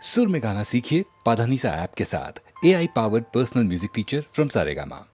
सुर में गाना सीखिए पाधानीसा ऐप के साथ। AI powered personal music teacher from Saregama.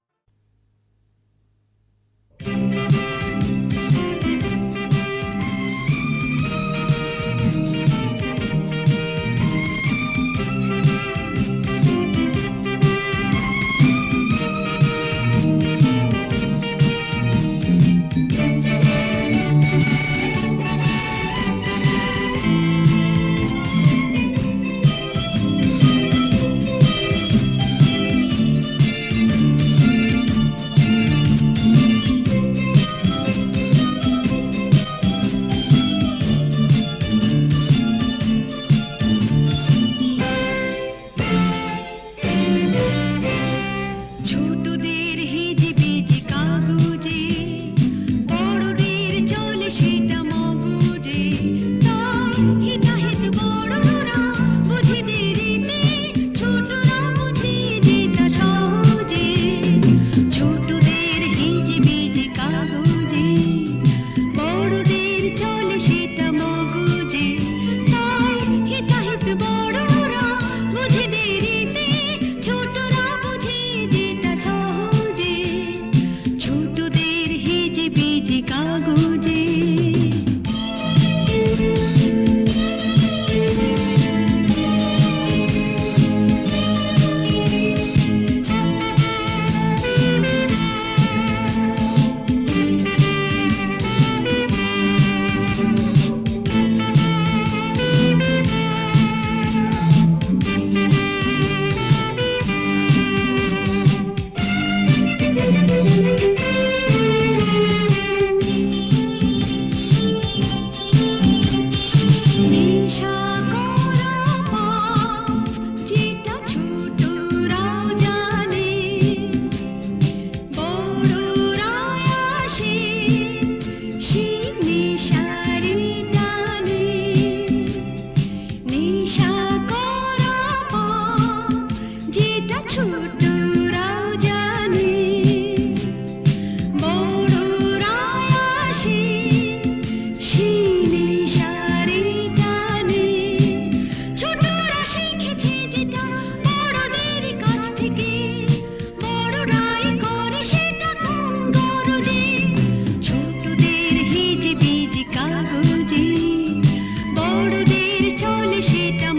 বড়দের চলে সেটা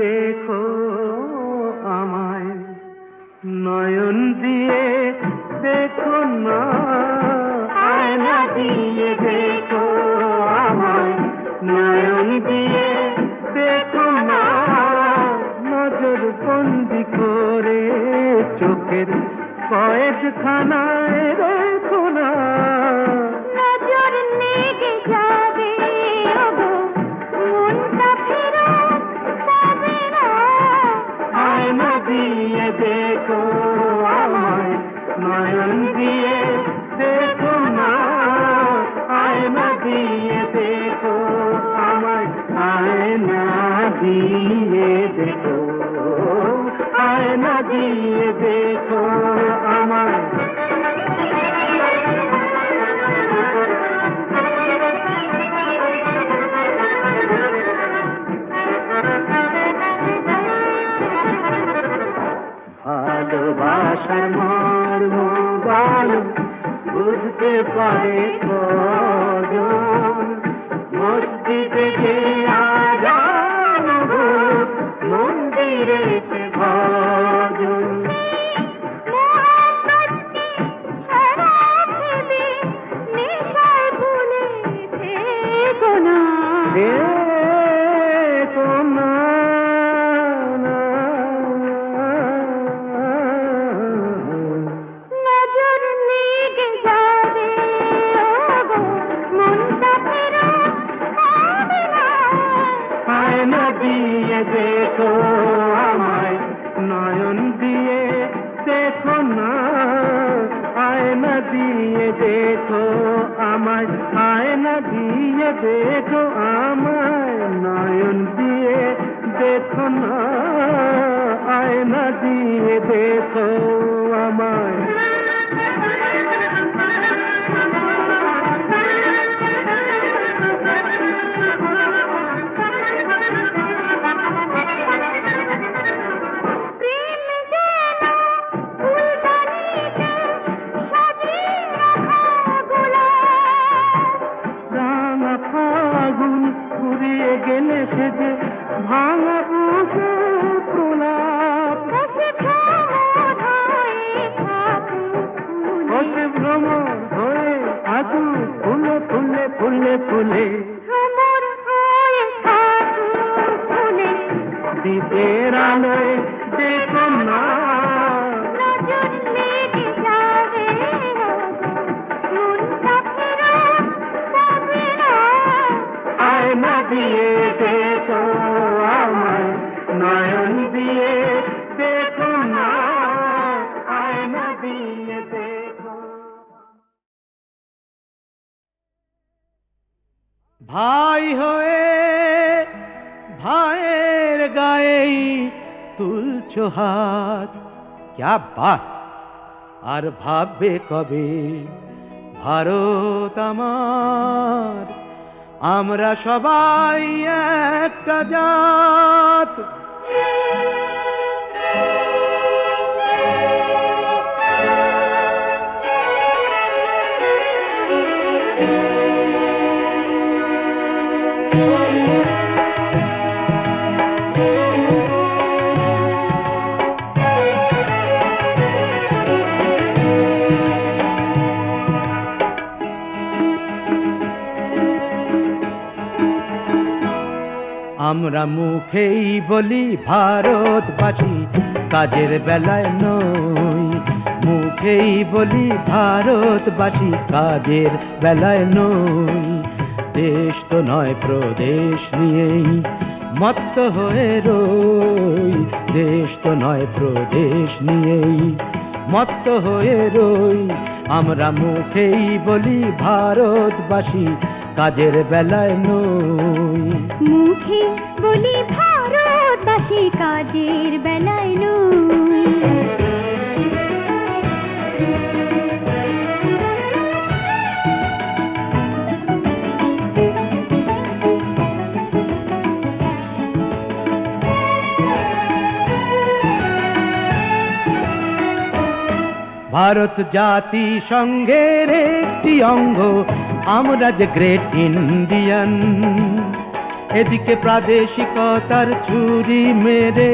দেখো আমায় নয়ন দিয়ে, দেখো না আয়না দিয়ে, দেখো আমায় নয়ন দিয়ে, দেখো না নজর বন্দি করে চোখের কয়েকখানায় রেখো না। নজর লেগে যাবে ওগো, মনটা ফেরত পাবে না। আয়না দিয়ে দেখো আমায় নয়ন দিয়ে, দেখো না আয়না দিয়ে, দেখো আমায় আয়না দিয়ে, দেখো আয়না দিয়ে, দেখো আমায়। ভালোবাসার মর্ম ভালো বুঝতে পারে কজন, মসজিদে যে আজান গো, মন্দিরে সে ভজন। মোহাম্মদকে সারা ভেবে নেশায় ভুলে থেকো না। দেখো না নজর লেগে যাবে ওগো, মনটা ফেরত পাবে না। আয়না দিয়ে দেখো আমায় নয়ন দিয়ে, দেখো না আয়না দিয়ে, দেখো আমায় আয়না দিয়ে, দেখো আমায় নয়ন দিয়ে, দেখো না আয়না দিয়ে, দেখো আমায়। প্রেম যেন ফুলদানিতে সাজিয়ে রাখা গোলাপ। রাঙা ফাগুন ঘুরিয়ে গেলে সে যে ভাঙা বুকে প্রলাপ। বসে ভ্রমর হয়ে থাকুক ফুলে। বসে ভ্রমর হয়ে থাকুক ফুলে ফুলে ফুলে ফুলে। ভ্রমর হয়ে থাকুক ফুলে। দ্বীপের আলোয় দেখো না নজর লেগে যাবে ওগো, মনটা ফেরত পাবে না। আয়না দিয়ে দেখো আমায় নয়ন দিয়ে, দেখো না আয়না দিয়ে, দেখো। ভাই হয়ে ভাইয়ের গায়েই তুলছো হাত, ক্যা বাত! আর ভাববে কবে ভারত আমার, আমরা সবাই একটা জাত। আমরা মুখেই বলি ভারতবাসী, কাজের বেলায় নই। মুখেই বলি ভারতবাসী, কাজের বেলায় নই। দেশ তো নয় প্রদেশ নিয়েই মত্ত হয়ে রই, দেশ তো নয় প্রদেশ নিয়েই মত্ত হয়ে রই। আমরা মুখেই বলি ভারতবাসী, কাজের বেলায় নই। মুখে বলি ভারতবাসী, কাজের বেলায় নই। ভারত জাতি সংঘের একটি অঙ্গ, আমরা যে গ্রেট ইন্ডিয়ান। এদিকে প্রাদেশিকতার ছুরি মেরে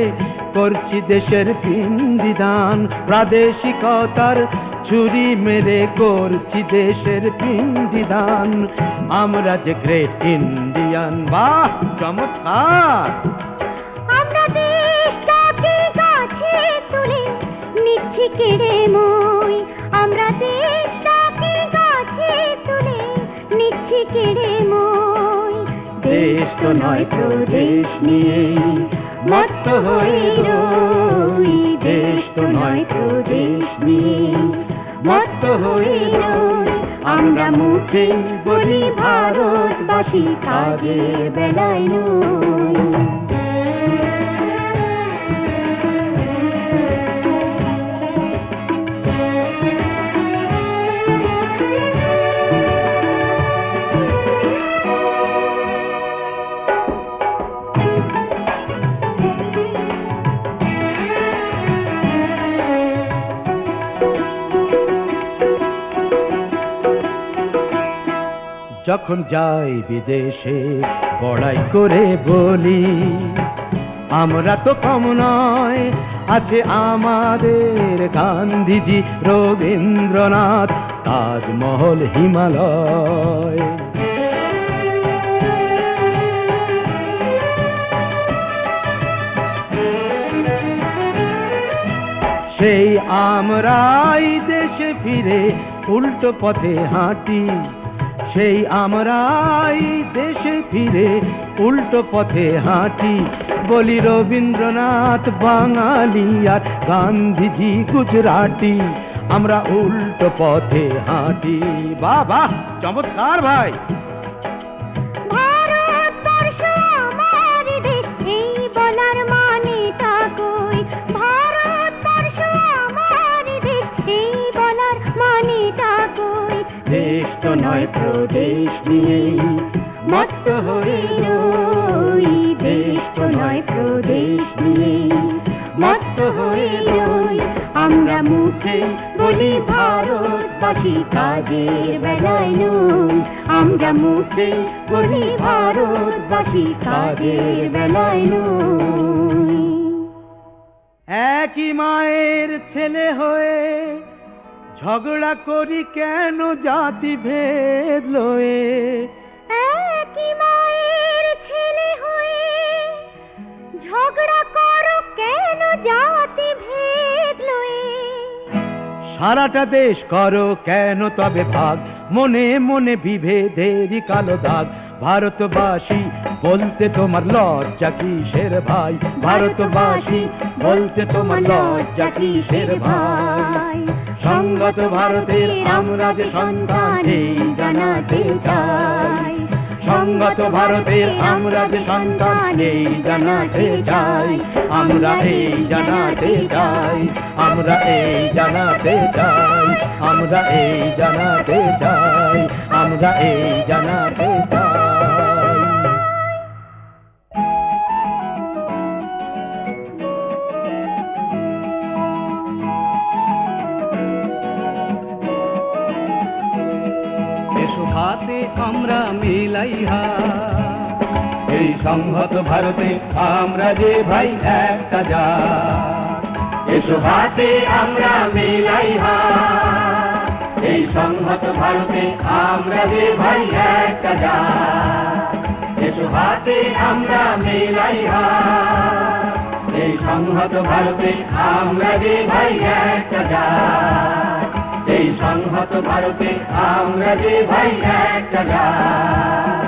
করছি দেশের পিণ্ডিদান, প্রাদেশিকতার ছুরি মেরে করছি দেশের পিণ্ডিদান। আমরা যে গ্রেট ইন্ডিয়ান, বাহ চমৎকার। আমরা দেশটাকে কাছে তুলে নিচ্ছি কেড়ে মই, আমরা দেশটাকে কাছে তুলে নিচ্ছি কেড়ে মই। দেশ তো নয় প্রদেশ নিয়েই মত্ত হয়ে রই, দেশ তো নয় প্রদেশ নিয়েই মত্ত হয়ে রই। আমরা মুখে বলি ভারতবাসী, কাজে বেলায় নই। যখন যাই বিদেশে বড়াই করে বলি, আমরা তো কম নয়, আছে আমাদের গান্ধীজি, রবীন্দ্রনাথ, তাজমহল, হিমালয়। সেই আমরাই দেশে ফিরে উল্টো পথে হাঁটি, সেই আমরাই দেশে ফিরে উল্টো পথে হাঁটি। বলি রবীন্দ্রনাথ বাঙালি আর গান্ধীজি গুজরাটি, আমরা উল্টো পথে হাঁটি। বাহ বাহ চমৎকার ভাই। ভারতবর্ষ আমার দেশ, এই বলার মানেটা কই? ভারতবর্ষ আমার দেশ, এই বলার মানেটা কই? দেশ তো নয় প্রদেশ নিয়েই মত্ত হয়ে রই, দেশ তো নয় প্রদেশ নিয়েই মত্ত হয়ে রই। আমরা মুখে বলি ভারতবাসী, কাজের বেলায় নই। আমরা মুখে বলি ভারতবাসী, কাজের বেলায় নই। একই মায়ের ছেলে হয়ে ঝগড়া করি কেন জাতি ভেদ লয়ে? একই মায়ের ছেলে হয়ে ঝগড়া করো কেন জাতি ভেদ লয়ে? সারাটা দেশ করো কেন তবে ভাগ, মনে মনে বিভেদেরই কালো দাগ। ভারতবাসী বলতে তোমার লজ্জা কিসের ভাই? ভারতবাসী বলতে তোমার লজ্জা কিসের ভাই? সংগত ভারতের আমরা যে সন্তান, এই জানাতে চাই। সংগত ভারতের আমরা যে সন্তান, এই জানাতে চাই। আমরা এই জানাতে চাই, আমরা এই জানাতে চাই, আমরা এই জানাতে চাই, আমরা এই জানাতে চাই। হাতে আমরা মিলাই হাত, এই সংহত ভারতে আমরা যে ভাই একটা জাত। এসো হাতে আমরা মিলাই হাত, এই সংহত ভারতে আমরা যে ভাই একটা জাত। এসো হাতে আমরা মিলাই হাত, এই সংহত ভারতে আমরা যে ভাই একটা জাত। এই সংহত ভারতে আমরা যে ভাই একটা জাত।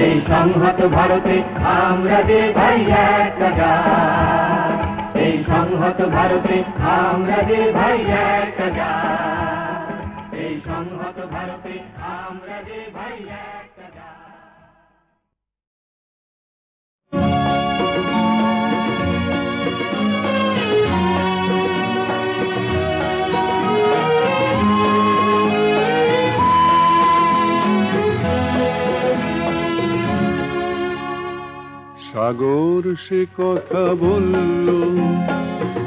এই সংহত ভারতে আমরা যে ভাই একটা জাত। এই সংহত ভারতে আমরা যে ভাই একটা জাত। এই সংহত ভারতে আমরা যে ভাই একটা জাত। সাগর সে কথা বলল,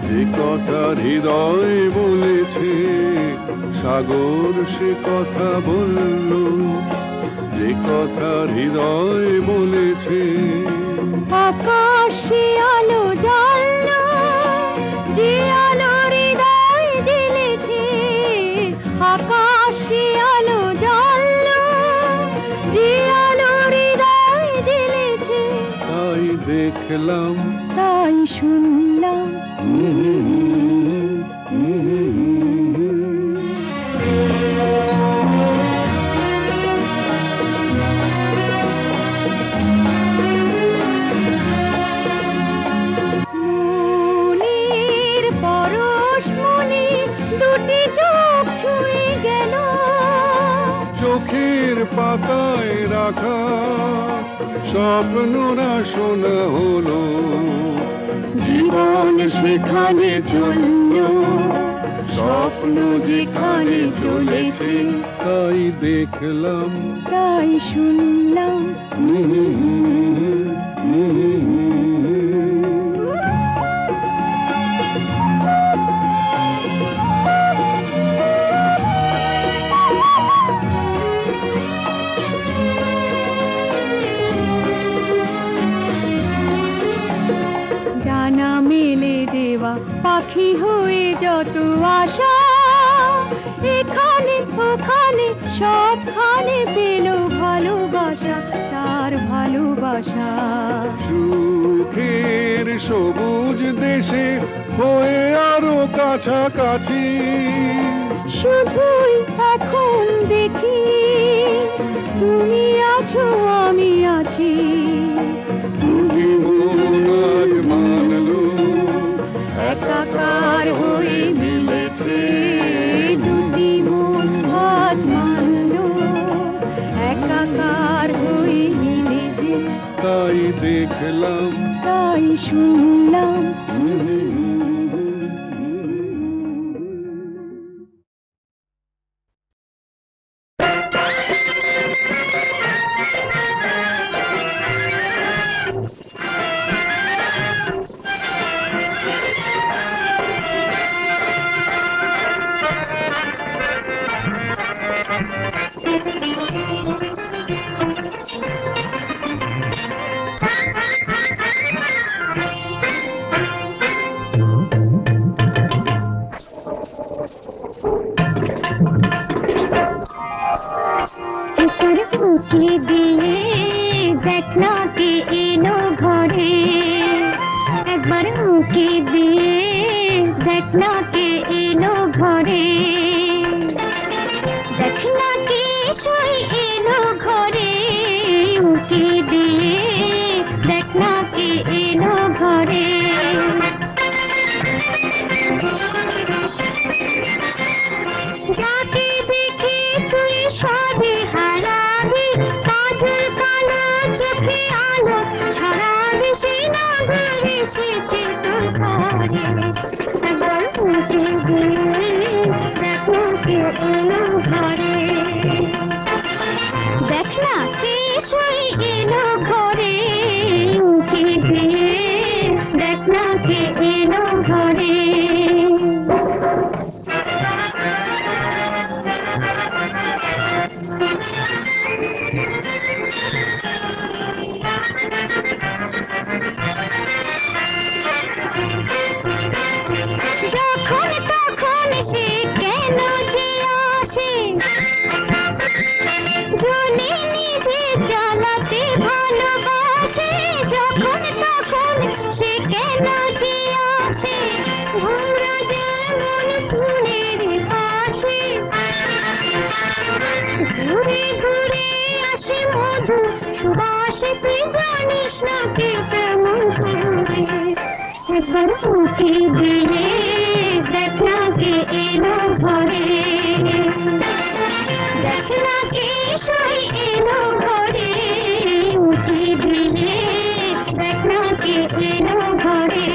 যে কথা হৃদয় বলেছে। সাগর সে কথা বলল, যে কথা হৃদয় বলেছে। আকাশে আলো জ্বাললো, যে আলো হৃদয় জ্বেলেছে। আকাশে আলো জ্বাললো, যে আলো হৃদয় জ্বেলেছে। তাই দেখলাম, তাই শুনলাম, মনের পরশমণি দুটি চোখ ছুঁয়ে গেল। চোখের পাতায় রাখা স্বপ্নরা শোনা হলো। জীবন সেখানে চললো, স্বপ্ন যেখানে চলেছে। তাই দেখলাম, তাই শুনলাম, ডানা মেলে দেওয়া পাখি হয়ে যত আশা, এখানে ওখানে সবখানে পেল ভালোবাসা, তার ভালোবাসা। সুখের সবুজ দেশে হয়ে আরো কাছাকাছি। শুধুই এখন দেখি, তুমি আছো আমি আছি। তুমি মন আজ মানলো, একাকার হয়ে মিলেছে দুটি মন আজ মানলো, একাকার হয়ে মিলেছে। তাই দেখলাম, তাই শুনলাম, একবার উঠে দিয়ে দেখ না কে এলো ঘরে। একবার উঠে দিয়ে দেখ না কে এলো ঘরে। দেখ না কে সই এলো ঘরে। উঠে দিয়ে দেখ না কে এলো ঘরে। যাকে দেখে তুই সবে হারাবি, কাজল কালো চোখে আলো ছড়াবি, সেই নগর এসেছে তোর ঘরে। একবার উঠে দিয়ে দেখ না কে এলো ঘরে। দেখ না কে সই এলো ঘরে। উঠে দিয়ে দেখ না কে এলো ঘরে। যখন তখন সে কেন যে আসে, জ্বলে নিজে জ্বালাতে ভালোবাসে। যখন তখন সে কেন যে আসে, ঘোরা যেমন ফুলের পাশে। ঘুরে ঘুরে আসে মধু সুবাসে, তুই জানিস না কে কেমন করে। একবার উঠে দিয়ে দেখ না কে এলো ঘরে। দেখ না কে সই এলো ঘরে। উঠে দিয়ে দেখ না কে এলো ঘরে।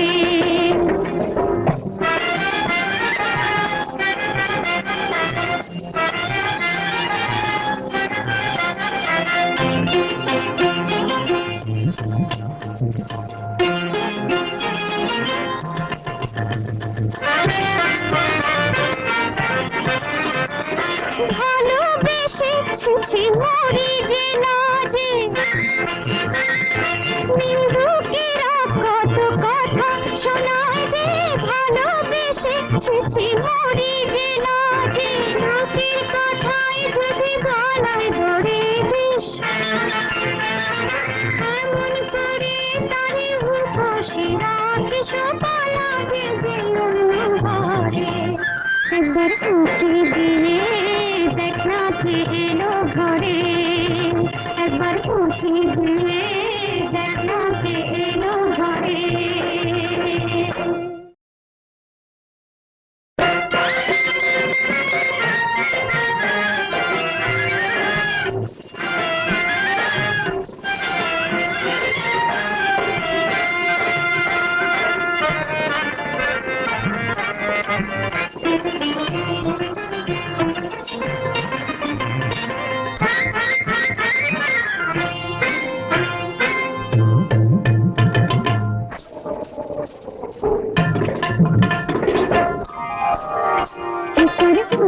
ভালোবেসে ছুছি মরি যে লাজে নিন্দুকেরা কত কথা শোনায় যে ভালোবেসে ছুছি মরি যে লাজে নাকের কথায় যদি গলায় ধরে বিষ এমন করে তারে উপসে রাখে সকালা বেজে ঘরে একবার উঠে দিয়ে দেখ না কে এলো ঘরে একবার উঠে দিয়ে দেখ না কে এলো ঘরে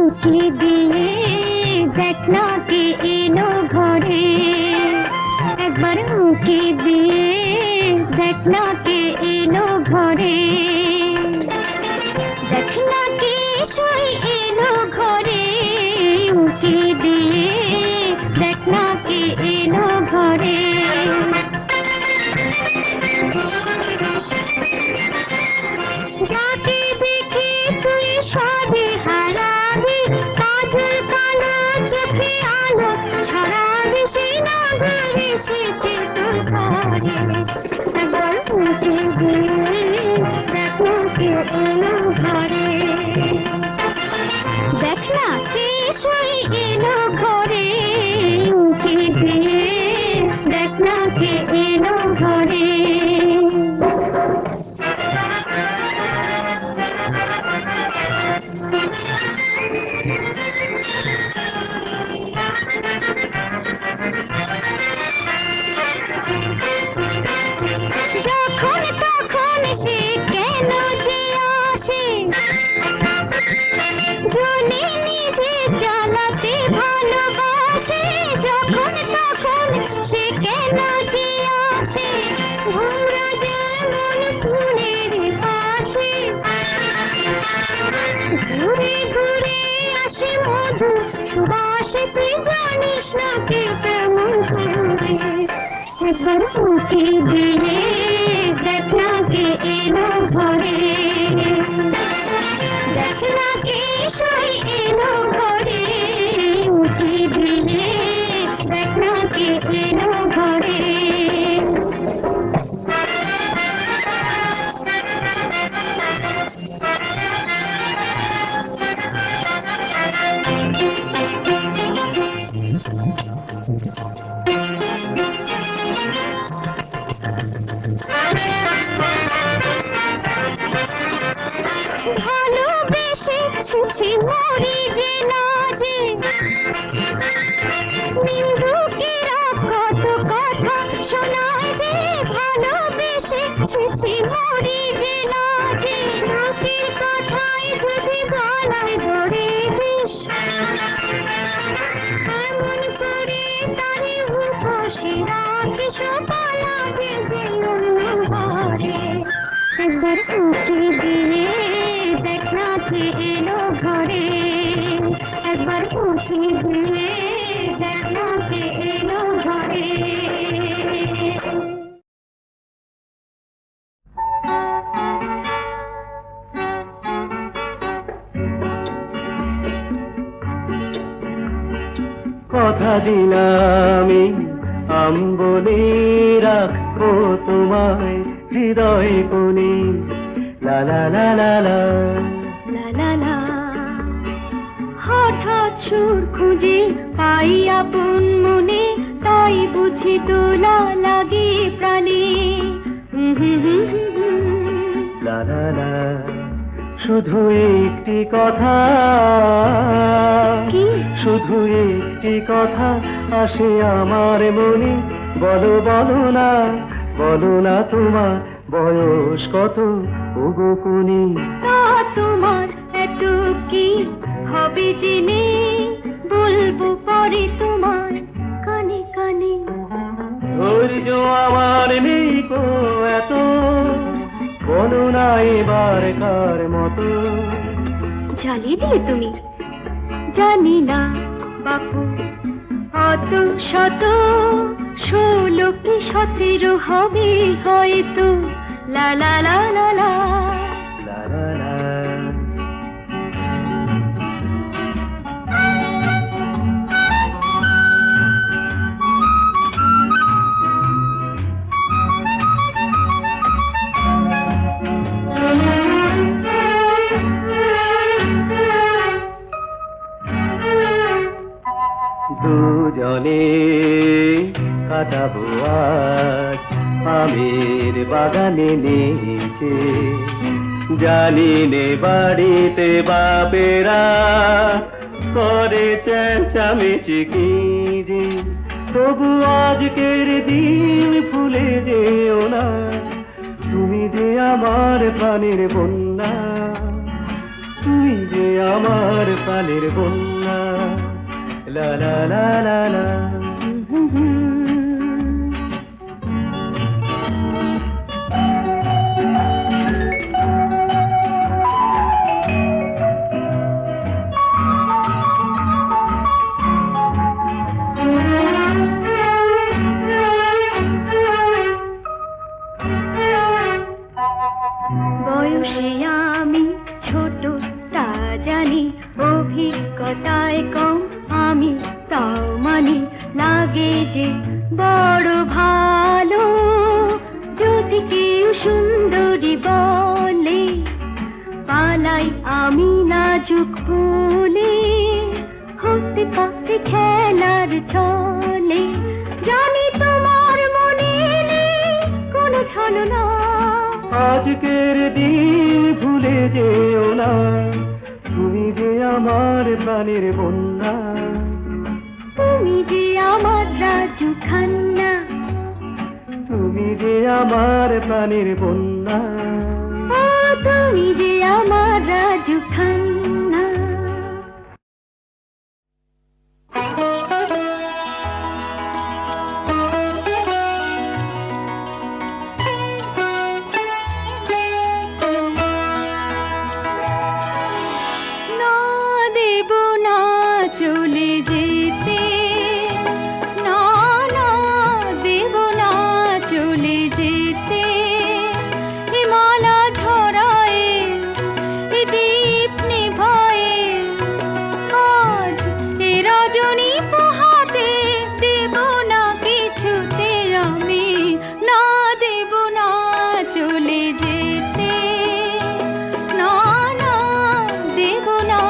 উঠে দিয়ে দেখ না কে এলো ঘরে একবার উঠে দিয়ে দেখ না কে এলো ঘরে দেখ না কে সই এলো ঘরে উঠে দিয়ে দেখ না কে এলো ঘরে যাকে দেখে তুই সবে হারাবি কাজল কালো চোখে আলো ছড়াবে সে নগর এসেছে তোর ঘরে একবার উঠে দিয়ে দেখ না কে এলো ঘরে দেখ না কে সই এলো ঘরে উঠে দিয়ে দেখ না কে এলো ঘরে যখন তখন সে কেন যে আসে জ্বলে নিজে জ্বালাতে ভালোবাসে যখন তখন সে কেন যে আসে ঘুমরা যেমন ফুলের পাশে ঘুরে ঘুরে আসে মধু সুবাসে তুই জানিস না কে কেমন করে একবার উঠে দিয়ে দেখ না কে এলো ঘরে দেখ না কে সই এলো ঘরে উঠে দিয়ে দেখ না কে এলো ঘরে ভালোবেসে ছুছি মরি যে লাজে নিন্দুকেরা কত কথা শোনায় যে ভালোবেসে ছুছি মরি যে লাজে নাকের কথায় যদি গলায় ধরে বিষ এমন করে তারে উপসে রাখে সকালা বেজে ঘরে একবার উঠে দিয়ে দেখ না কে এলো ঘরে একবার উঠে দিয়ে দেখ না কে এলো ঘরে কথা দিলামি আম্বলে রাখবো তোমায় হৃদয় কোণে লা লা লা লা লা লা লা লা হঠাৎ সুর খুঁজে পাই আপন মনে তাই বুঝি তোলা লাগে প্রাণে লা লা লা শুধু একটি কথা কি? শুধু একটি কথা আসে আমার মনে বলো বলো না তোমার বয়স কত ওগো কোনি তা তোমার এত কি হবে জেনে বলবো পরে তোমায় কানে কানে। ধৈর্য আমার নেই গো এত, বলো না এবার কার মতো। জ্বালিয়ে দিলে তুমি, জানি না বাপু অত শত 16 কি 17 হবে হয়তো। লা লা লা লা লা। লা লা লা। দুজনে কাটাবো আজ আমের বাগানে নিচে। জানি নে বাড়িতে বাপেরা করে চেঁচামেচি কি যে, তবু আজকের দিন ভুলে যেও না, তুমি যে আমার প্রাণের বন্যা, তুমি যে আমার প্রাণের বন্যা। লা লা লা লা লা। বয়সে আমি ছোট তা জানি, অভিজ্ঞতায় কম আমি তাও মানি। লাগে যে বড় ভালো যদি কেউ সুন্দরী বলে, পালাই আমি নাজুক ফুলে, হতে পারে খেলার ছলে। জানি তোমার মনে নেই কোনো ছলনা, আজকের দিন ভুলে যেও না, তুমি যে আমার প্রাণের বন্যা, তুমি যে আমার রাজু খান্না, তুমি যে আমার প্রাণের বন্যা। ও তুমি যে আমার রাজু খান্না। না দেব না চলে যেতে, না না দেব না চলে যেতে। এ মালা ঝরায়, এ দীপ নিভায়, আজ এ রজনী পোহাতে দেব না কিছুতে আমি। না দেব না চলে যেতে, না না দেব না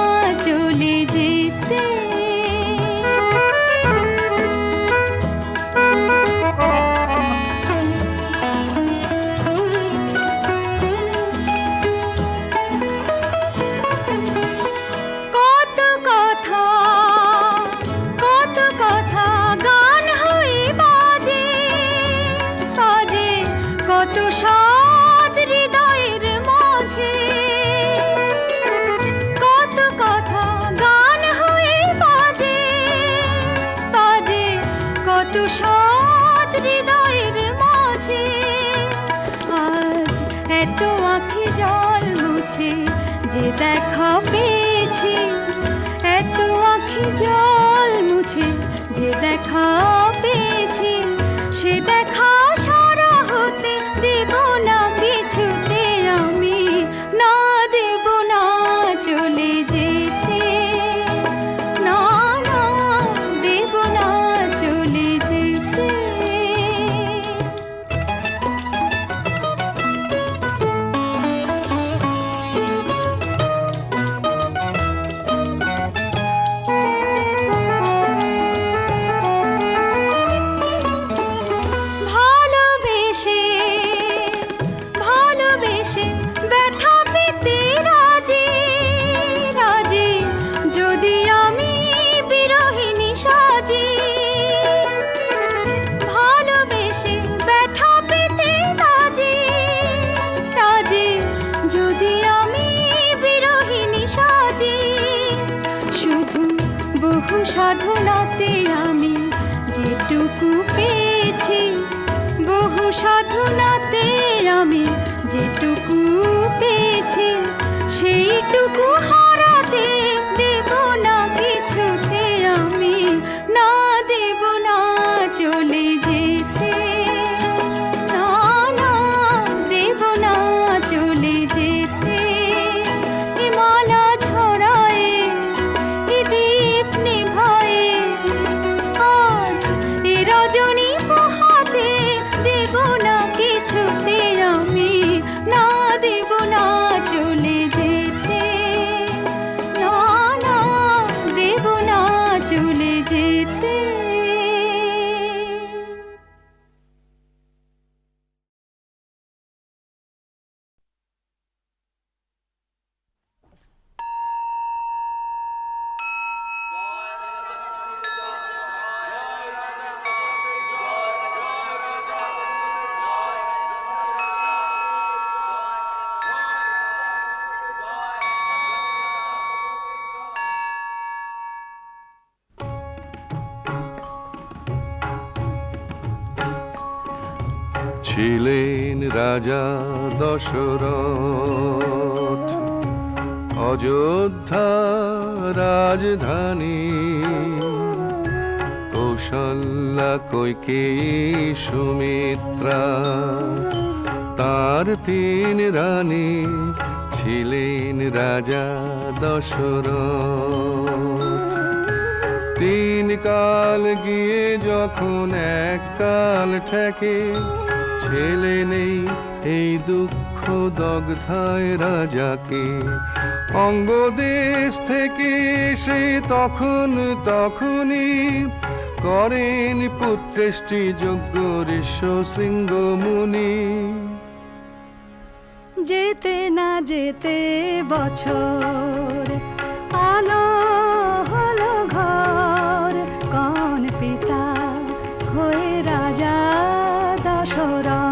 চলে যেতে। কত কথা, কত কথা গান হয়ে বাজে, বাজে কত সাদ হৃদয়ের মাঝে। কত কথা গান হয়ে বাজে, বাজে কত সাদ হৃদয়ের মাঝে। আজ এত আঁখি জল মুছে যে দেখা পেয়েছি, এত আঁখি জল মুছে যে দেখা পেয়েছি, সে দেখা সারা হতে দেব না কিছুতে আমি। না দেব না চলে যেতে, না না দেব না চলে যেতে। ভালোবেসে সাধনাতে আমি যেটুকু পেয়েছি, বহু সাধনাতে আমি যেটুকু পেয়েছি, সেইটুকু হারাতে দেব না কিছুতে আমি, না দেব না চলে যেতে, না না দেব না চলে যেতে। এ মালা ঝরায়ে, এ দীপ নিভায়ে, আজ এ রজনী পোহাতে দেব না কিছুতে আমি, না দেব না চলে যেতে, না না দেব না চলে যেতে। ছিলেন রাজা দশরথ, অযোধ্যা রাজধানী, কৌশল্যা কৈকেয়ী সুমিত্রা তার 3 রানী, ছিলেন রাজা দশরথ। 3 কাল গিয়ে যখন 1 কাল ঠেকে, ছেলে নেই এই দুঃখ দগ্ধায় রাজাকে। অঙ্গদেশ থেকে সে তখনই করেন পুত্রেষ্টি যোগ্য ঋষ্য শৃঙ্গ মুনি। যেতে না যেতে বছর, আলো হলো ঘর, কোন পিতা হয়ে রাজা দশরথ।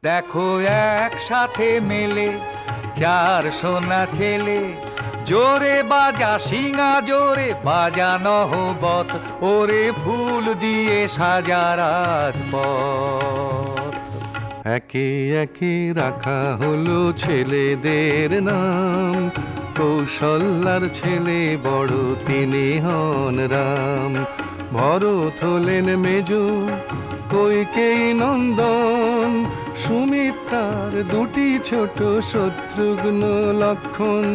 দেখো একসাথে মেলে 4 সোনা ছেলে, জোরে বাজা সিঙা জোরে বাজা নহবত, ওরে ফুল দিয়ে সাজা রাজপথ। একে একে রাখা হলো ছেলেদের নাম, কৌশল্যার ছেলে বড় তিনি হন রাম। ভরত হলেন মেজো, কৈকেয়ী নন্দন, সুমিত্রার 2টি ছোট শত্রুঘ্ন লক্ষণ।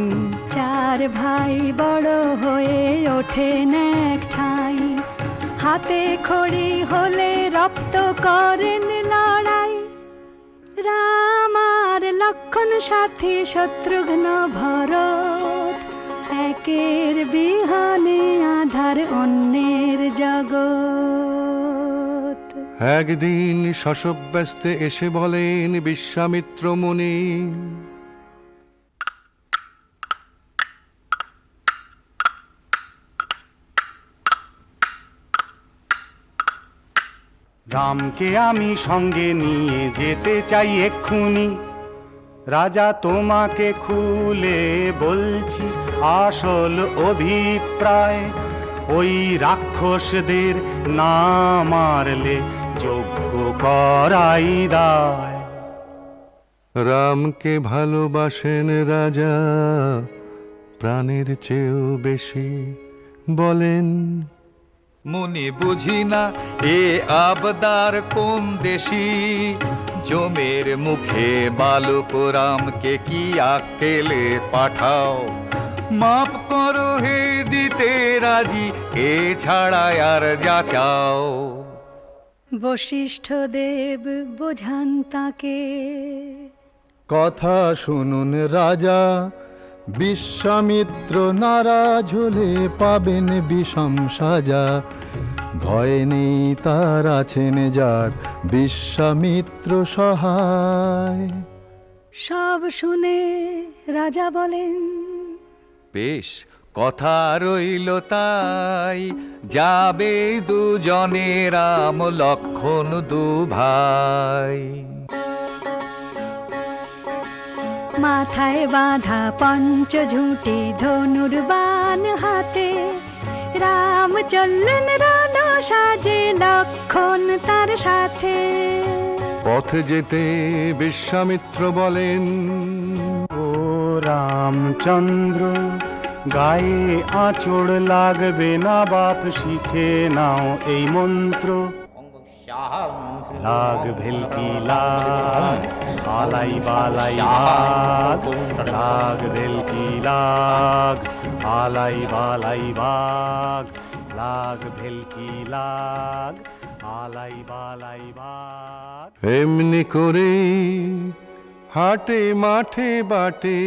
4 ভাই বড় হয়ে ওঠেন এক ঠাঁই, হাতে খড়ি হলে রপ্ত করেন লড়াই। রাম আর লক্ষণ সাথী শত্রুঘ্ন ভরত, একের বিহানে আধার অন্যের জগৎ। একদিন শশব্যস্তে এসে বলেন বিশ্বামিত্র মুনি, রামকে আমি সঙ্গে নিয়ে যেতে চাই এক্ষুনি। রাজা তোমাকে খুলে বলছি আসল অভিপ্রায়, ওই রাক্ষসদের না মারলে যজ্ঞ করাই দায়। রামকে ভালোবাসেন রাজা প্রাণের চেয়েও বেশি, বলেন মুনি বুঝি না এ আবদার কোন দেশি, জমের মুখে বালক রামকে কি আক্কেলে পাঠাও। মাপ করো হে দিতে রাজি, এ ছাড়া আর যা চাও। বশিষ্ঠ দেব বোঝান তাকে, কথা শুনুন রাজা, বিশ্বামিত্র নারাজ হলে পাবেন বিষম সাজা। ভয় নেই তার আছেন যার বিশ্বামিত্র সহায়। সব শুনে রাজা বলেন, বেশ কথা রইল তাই, যাবে দুজনে রাম লক্ষণ 2 ভাই। মাথায় বাঁধা পঞ্চঝুঁটি ধনুর বাণ হাতে, রাম চললেন রণ সাজে লক্ষণ তার সাথে। পথে যেতে বিশ্বামিত্র বলেন, ও রামচন্দ্র, গায়ে আঁচড় লাগবে না বাপ, শিখে নাও এই মন্ত্র। লাগ ভেলকি লাগ, আলাই বালাই বাগ, লাগ ভেলকি লাগ, আলাই বালাই বাগ, লাগ ভেলকি লাগ, আলাই বালাই বাগ। এমনি করে হাটে মাঠে বাটে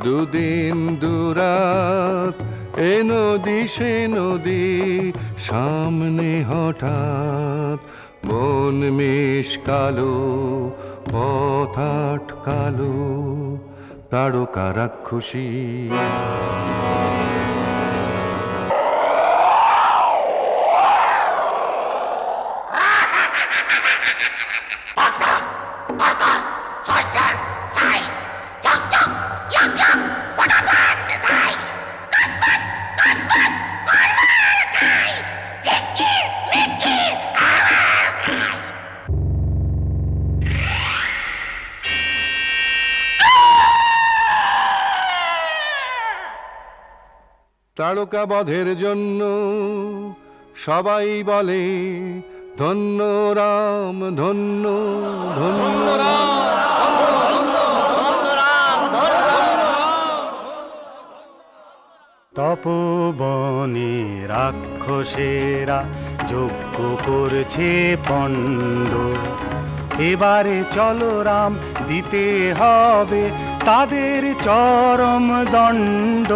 দুদিন দুরাত, এ নদী সে নদী সামনে হঠাৎ, মন মেষ কালো পথ আটকালো তারকা রাক্ষসী। তারকা বধের জন্য সবাই বলে ধন্য রাম, ধন্য ধন্য তপবনে রাক্ষসেরা যজ্ঞ করছে পণ্ড, এবারে চলো রাম, দিতে হবে তাদের চরম দণ্ড।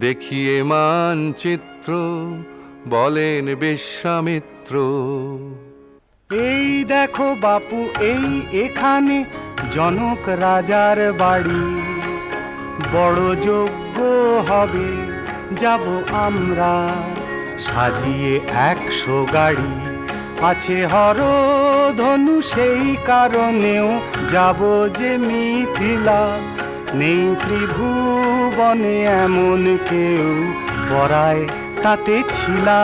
দেখিয়ে মানচিত্র বলেন বিশ্বামিত্র, এই দেখো বাপু, এই এখানে জনক রাজার বাড়ি, বড় যজ্ঞ হবে, যাব আমরা সাজিয়ে 100 গাড়ি, আছে হর ধনু সেই কারণেও যাব যে মিথিলা, নেই ত্রিভুবনে এমন কেউ পরায় তাতে ছিলা,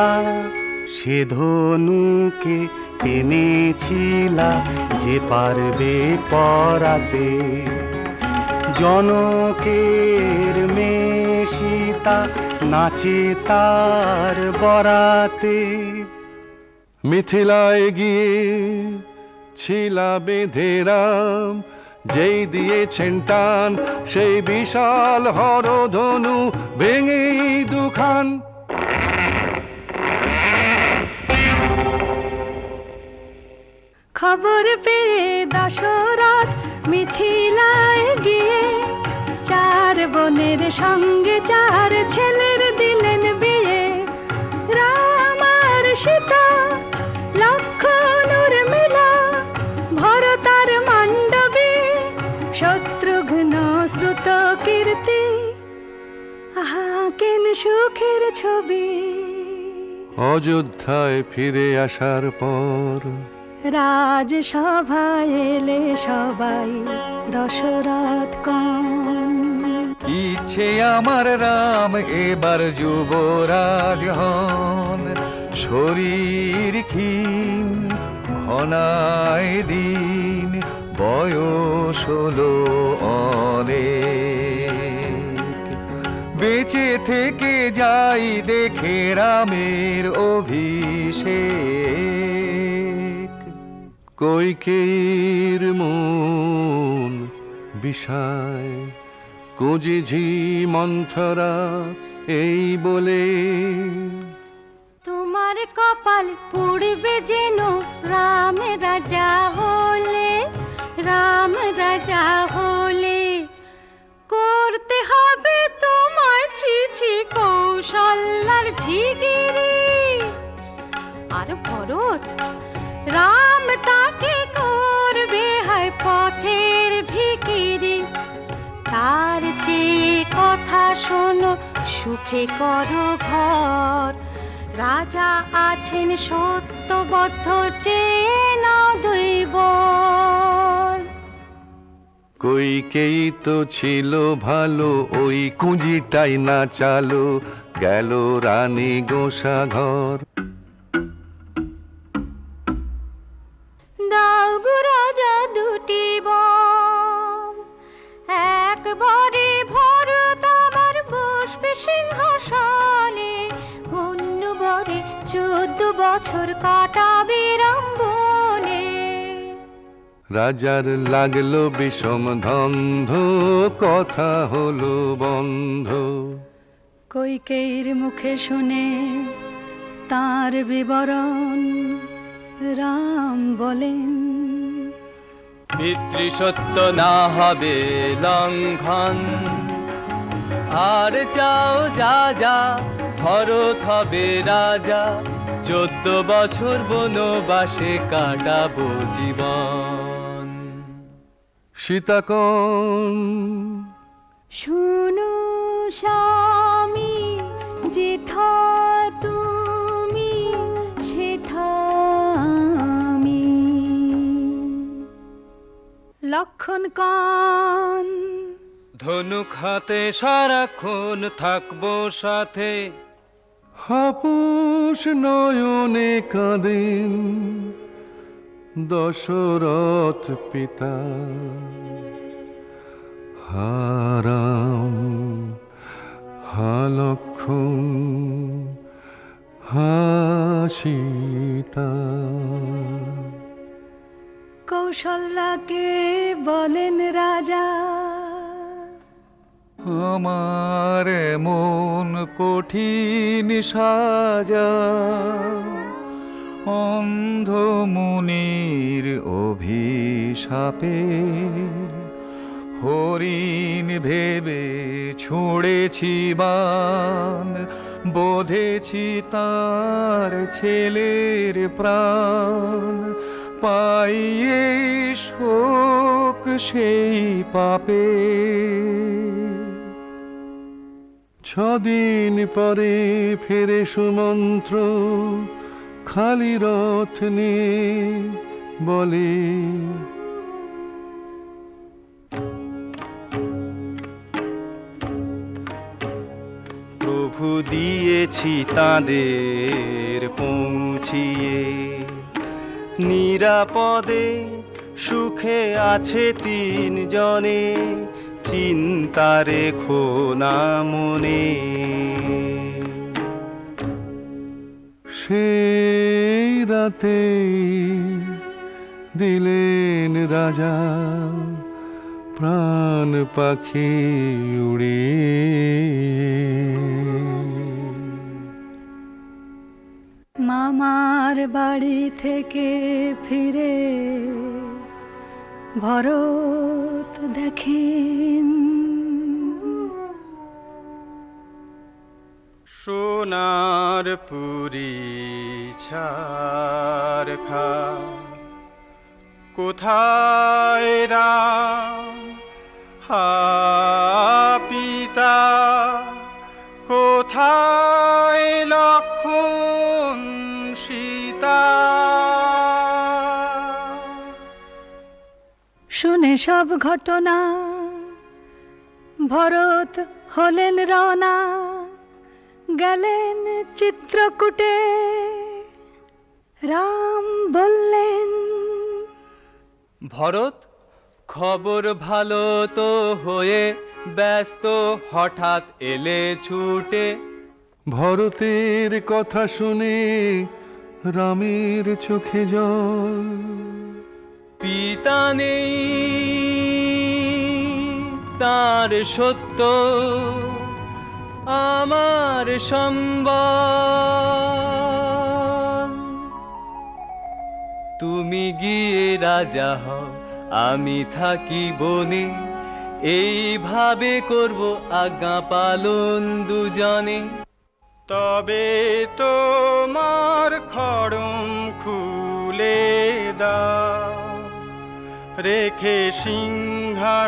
সে ধনুকে টেনেছিলা যে পারবে পরাতে, জনকের মেয়ে সীতা নাচে তার বরাতে। মিথিলায় গিয়ে ছিলা বেঁধে রাম, যেই দিয়েছেন টান সেই বিশাল হরধনু ভেঙে দুখান। খবর পেয়ে দশরথ মিথিলায় গিয়ে, 4 বোনের সঙ্গে 4 ছেলের দিলেন বিয়ে। রাম আর সীতা লক্ষণ উর্মিলা, ভরতার মণ্ডপে শত্রুঘ্ন শ্রুত কীর্তি, আহা কেন সুখের ছবি। অযোধ্যায় ফিরে আসার পর রাজসভায় এলে সবাই দশরথ কন, ইচ্ছে আমার রাম এবার যুবরাজ হন, শরীর ক্ষীণ ঘনায় দিন, বয়স হলো অনেক, বেঁচে থেকে যাই দেখে রামের অভিষেক। কৈকেয়ীর মন বিষায়, কুজিঝি মন্থরা এই বলে, তোমার কপাল পুড়বে যেন রাম রাজা হলে, রাম রাজা হলে করতে হবে তোমায় ছিছি কৌশল্যার ঝিগিরি। আর ভরত রাম তাকে করবে হয় পথের ভিখিরি, তার চেয়ে কথা শোনো সুখে করো ঘর। রাজা আছেন সত্যবদ্ধ, চেয়ে নাও দুই বর। কইকেই তো ছিল ভালো, ওই কুঁজিটাই না চালো, গেল রানী গোসা ঘর। দাও গো রাজা দুটি বর, একবারে ভরত আমার বসবে সিংহাসনে, অন্য বরে 14 বছর কাটাবে রামবনে। রাজার লাগলো বিষম ধন্ধ, কথা হলো বন্ধ। কইকেয়ীর মুখে শুনে তার বিবরণ রাম বলেন, পিতৃসত্য না হবে লঙ্ঘন, আর চাও যা যা ভরত হবে রাজা, 14 বছর বনবাসে কাটাবো জীবন। সীতাকণ শুনো স্বামী, যেথা তুমি সেথা আমি। লক্ষণ কান ধনুক হাতে সারাক্ষণ থাকবো সাথে, হাপুস নয়নে কাঁদেন দশরথ পিতা। হারাম হা লক্ষণ হা সীতা। কৌশল্যাকে বলেন রাজা, আমার মন কঠিন সাজা, অন্ধ মুনির অভিশাপে, হরিণ ভেবে ছুঁড়েছি বান, বোধেছি তার ছেলের প্রাণ, পাইয়ে শোক সেই পাপে। 6 দিন পরে ফেরে সুমন্ত্র, খালি রথ নিয়ে বলে, প্রভু দিয়েছি তাদের পৌঁছিয়ে, নিরাপদে সুখে আছে 3 জনে, চিন্তা রেখো না মনে। সেই রাতে দিলেন রাজা প্রাণ পাখি উড়িয়ে। মামার বাড়ি থেকে ফিরে ভরত দেখেন, সোনার পুরী ছারখা, কোথায় রাম হা পিতা, কোথায় লক্ষণ সীতা। শুনে সব ঘটনা ভরত হলেন রওনা, গেলেন চিত্রকূটে। রাম বললেন, ভরত খবর ভালো তো হয়ে ব্যস্ত, হঠাৎ এলে ছুটে। ভরতের কথা শুনে রামের চোখে জল, পিতা নেই তার সত্য, আমার সম্বল। তুমি গিয়ে রাজা হও, আমি থাকি বনে, এইভাবে করব আজ্ঞা পালন দুজনে। তবে তোমার খড়ম খুলে রেখে সিংহাসনে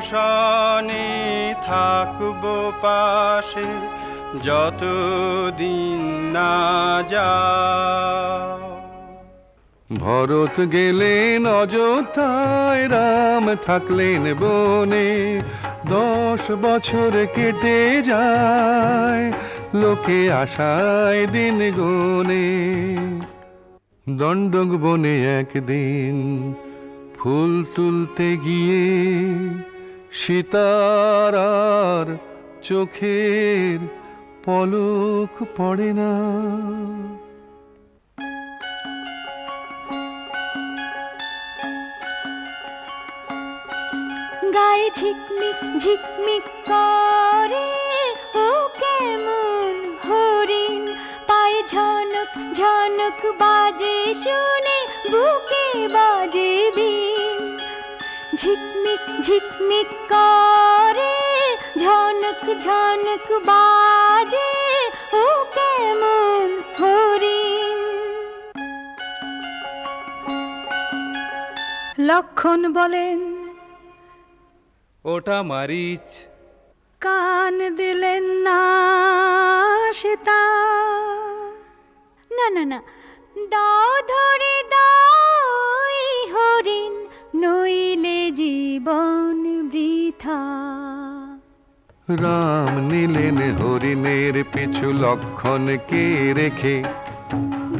থাকবো পাশে যতদিন না যাও। ভরত গেলেন অযোধ্যায়, রাম থাকলেন বনে, 10 বছর কেটে যায় লোকে আশায় দিন গুনে। দণ্ডক বনে একদিন ফুল তুলতে গিয়ে সীতার আর চোখের পলক পড়ে না। গায়ে ঝিকমিক ঝিকমিক করে ও কেমন হরিণ, পায়ে ঝনক ঝনক বাজে শুনে বুকে বাজে বিন। ঝিকমিক ঝিকমিক করে ঝনক ঝনক বাজে ও কেমন হরিণ। লক্ষণ বলেন ওটা মারিচ। কান দিলেন না সীতা। না না না, দাও ধরে দাও এই হরিণ, নইলে জীবন বৃথা। রাম নিলেন হরিণের পিছু লক্ষণকে রেখে,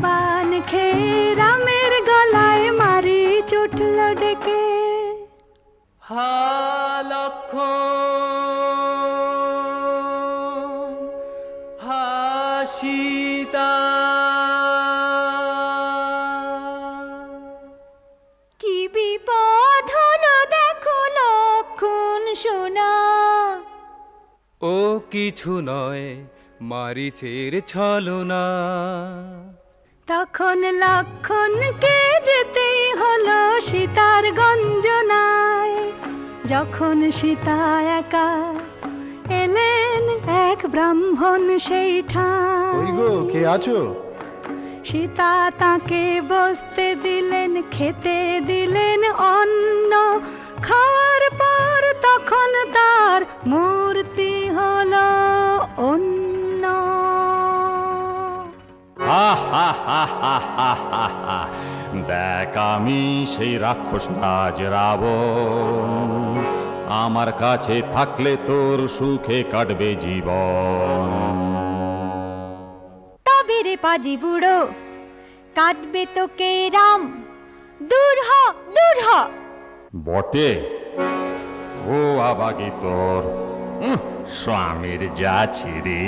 বান খেয়ে রামের গলায় মারি চুটল ডেকে। হা লক্ষণ, হা সীতা। কি বিপদ হলো দেখো লক্ষণ সোনা। ও কিছু নয় মারিচের ছলনা। তখন লক্ষণকে যেতেই হলো সীতার গঞ্জনায়। যখন সীতা একা এলেন এক ব্রাহ্মণ সেই ওই ঠায়। গো, কে আছো? সীতা তাকে বসতে দিলেন, খেতে দিলেন অন্ন। খাওয়ার পর তখন তার মূর্তি হলো অন্য। দেখ আমি সেই রাক্ষস রাজ রাবণ, আমার কাছে থাকলে তোর সুখে কাটবে জীবন। তবে রে পাজি বুড়ো, কাটবে তোকে রাম। দূর হ দূর হ। বটে ও আবাগি তোর স্বামীর যা ছিরি।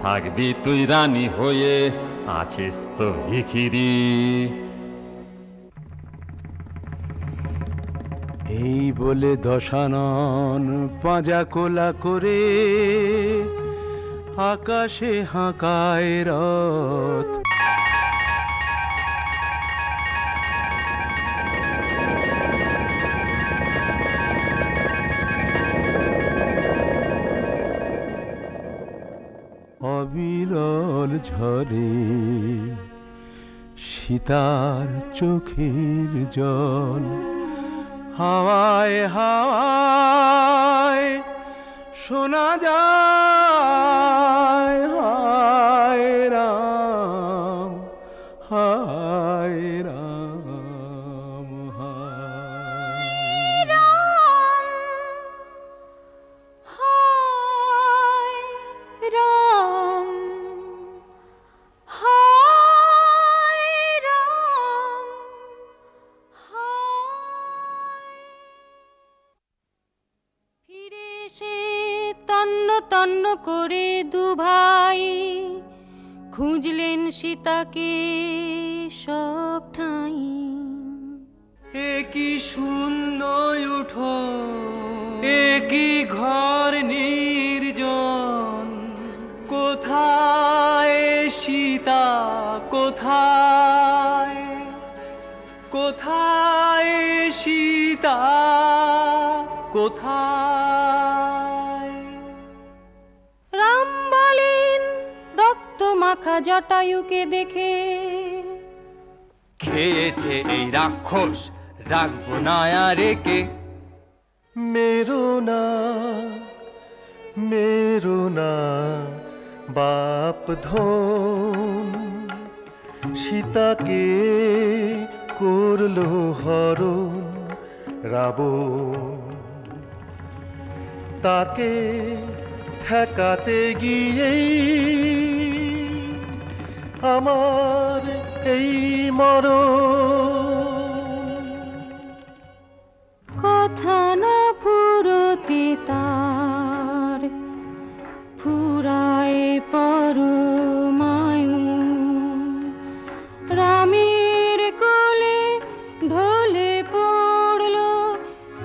থাকবি তুই রানী হয়ে, আছিস তো ভিখিরি। এই বলে দশানন পাঁজা কোলা করে আকাশে হাঁকায় রথ। অবিরল ঝরে সীতার চোখের জল। হাওয়ায় হাওয়ায় শোনা যায় হায় রাম, হায় রাম, হায় হায় রাম, হায় রাম, ফিরে এসে তন্ন তন্ন করে দুভাই খুঁজলেন সীতাকে সব ঠাঁই। এ কি শূন্য উঠো, এ কি ঘর নির্জন। কোথায় সীতা, কোথায় কোথায় সীতা, কোথায়। রাম বলেন রক্ত মাখা জটায়ুকে দেখে, খেয়েছে এই রাক্ষস রাখবো না আর একে। মেরো না বাপ ধন, সীতাকে করলো হরণ রাবণ, তাকে ঠেকাতে গিয়েই আমার এই মরণ। কথা না ফুরতে তার ফুরায় পরমায়ু, রামের কোলে ঢলে পড়ল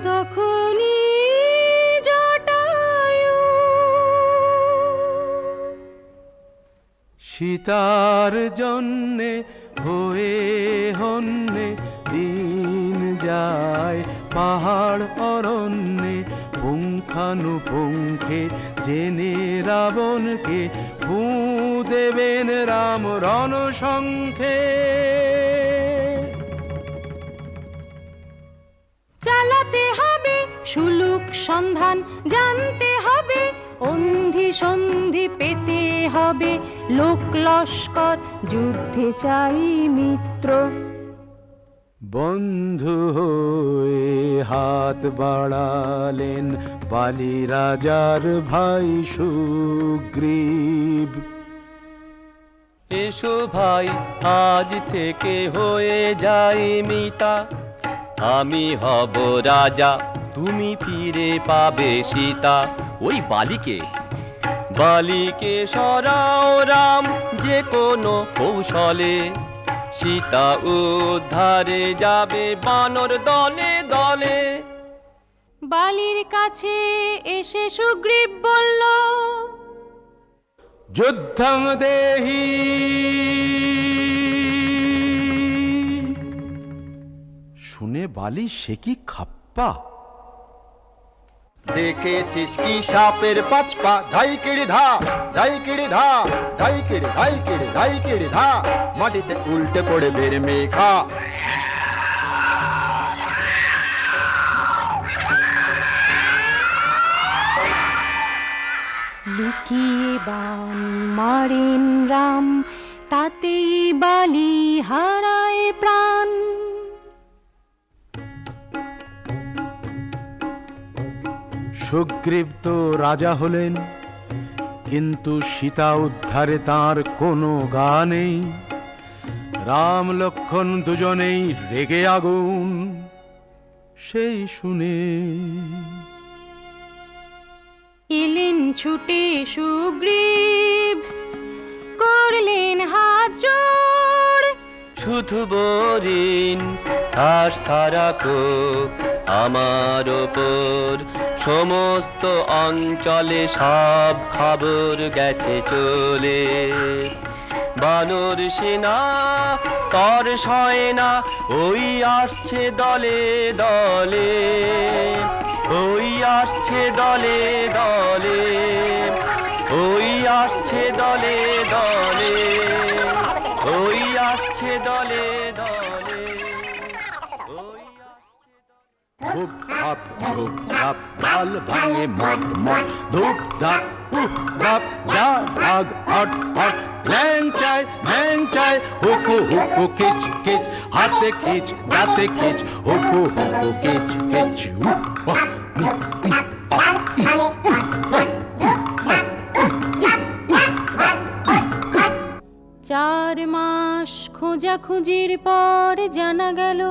তখনই জটায়ু। সীতার জন্যে হয়ে হন্যে দিন যায় পাহাড় অরণ্যে, পুঙ্খানুপুঙ্খে জেনে রাবণকে ফুঁ দেবেন রাম রণশঙ্খে। চালাতে হবে সুলুক সন্ধান, জানতে হবে অন্ধি সন্ধি, পেতে হবে লোক লস্কর, যুদ্ধে চাই মিত্র। বন্ধু হয়ে হাত বাড়ালেন বালি রাজার ভাই সুগ্রীব। এসো ভাই আজ থেকে হয়ে যাই মিতা, আমি হব রাজা, তুমি ফিরে পাবে সীতা। ওই বালিকে সরাও রাম যে কোনো কৌশলে, সীতা উদ্ধারে যাবে বানর দলে দলে। বালির কাছে এসে সুগ্রীব বলল, যুদ্ধং দেহি। শুনে বালি সে কি খাপ্পা! দেখেছিস কি সাপের পাঁচ পা, ধাই কেড়ে ধা, ধাই কেড়ে ধা, ধাই কেড়ে ধাই কেড়ে ধাই কেড়ে ধা, মাটিতে উল্টে পড়ে বের মেঘা। লুকিয়ে বান মারেন রাম, তাতেই বালি হারায় প্রাণ। সুগ্রীব তো রাজা হলেন, কিন্তু সীতা উদ্ধারে তার কোনো গা নেই। রাম লক্ষ্মণ দুজনেই রেগে আগুন সেই শুনে। এলেন ছুটে সুগ্রীব, করলেন হাত জোড়। শুধু বরিন আস্থা রাখো আমার ওপর, সমস্ত অঞ্চলে সব খবর গেছে চলে। বানর সেনা তর সয় না, ওই আসছে দলে দলে, ওই আসছে দলে দলে, ওই আসছে দলে দলে, ওই আসছে দলে দলে। ধূপ ধাপ ধূপ ধাপ, ডাল ভাঙে মট মট, ধূপ ধাপ উহ ধাপ, যা ভাগ হট হট, ল্যাং চাই হুকু হুকু কিচ কিচ, হাতে খিচ দাঁতে খিচ, হুকু হুকু কিচ কিচ। চার মাস খোঁজাখুঁজির পর জানা গেল,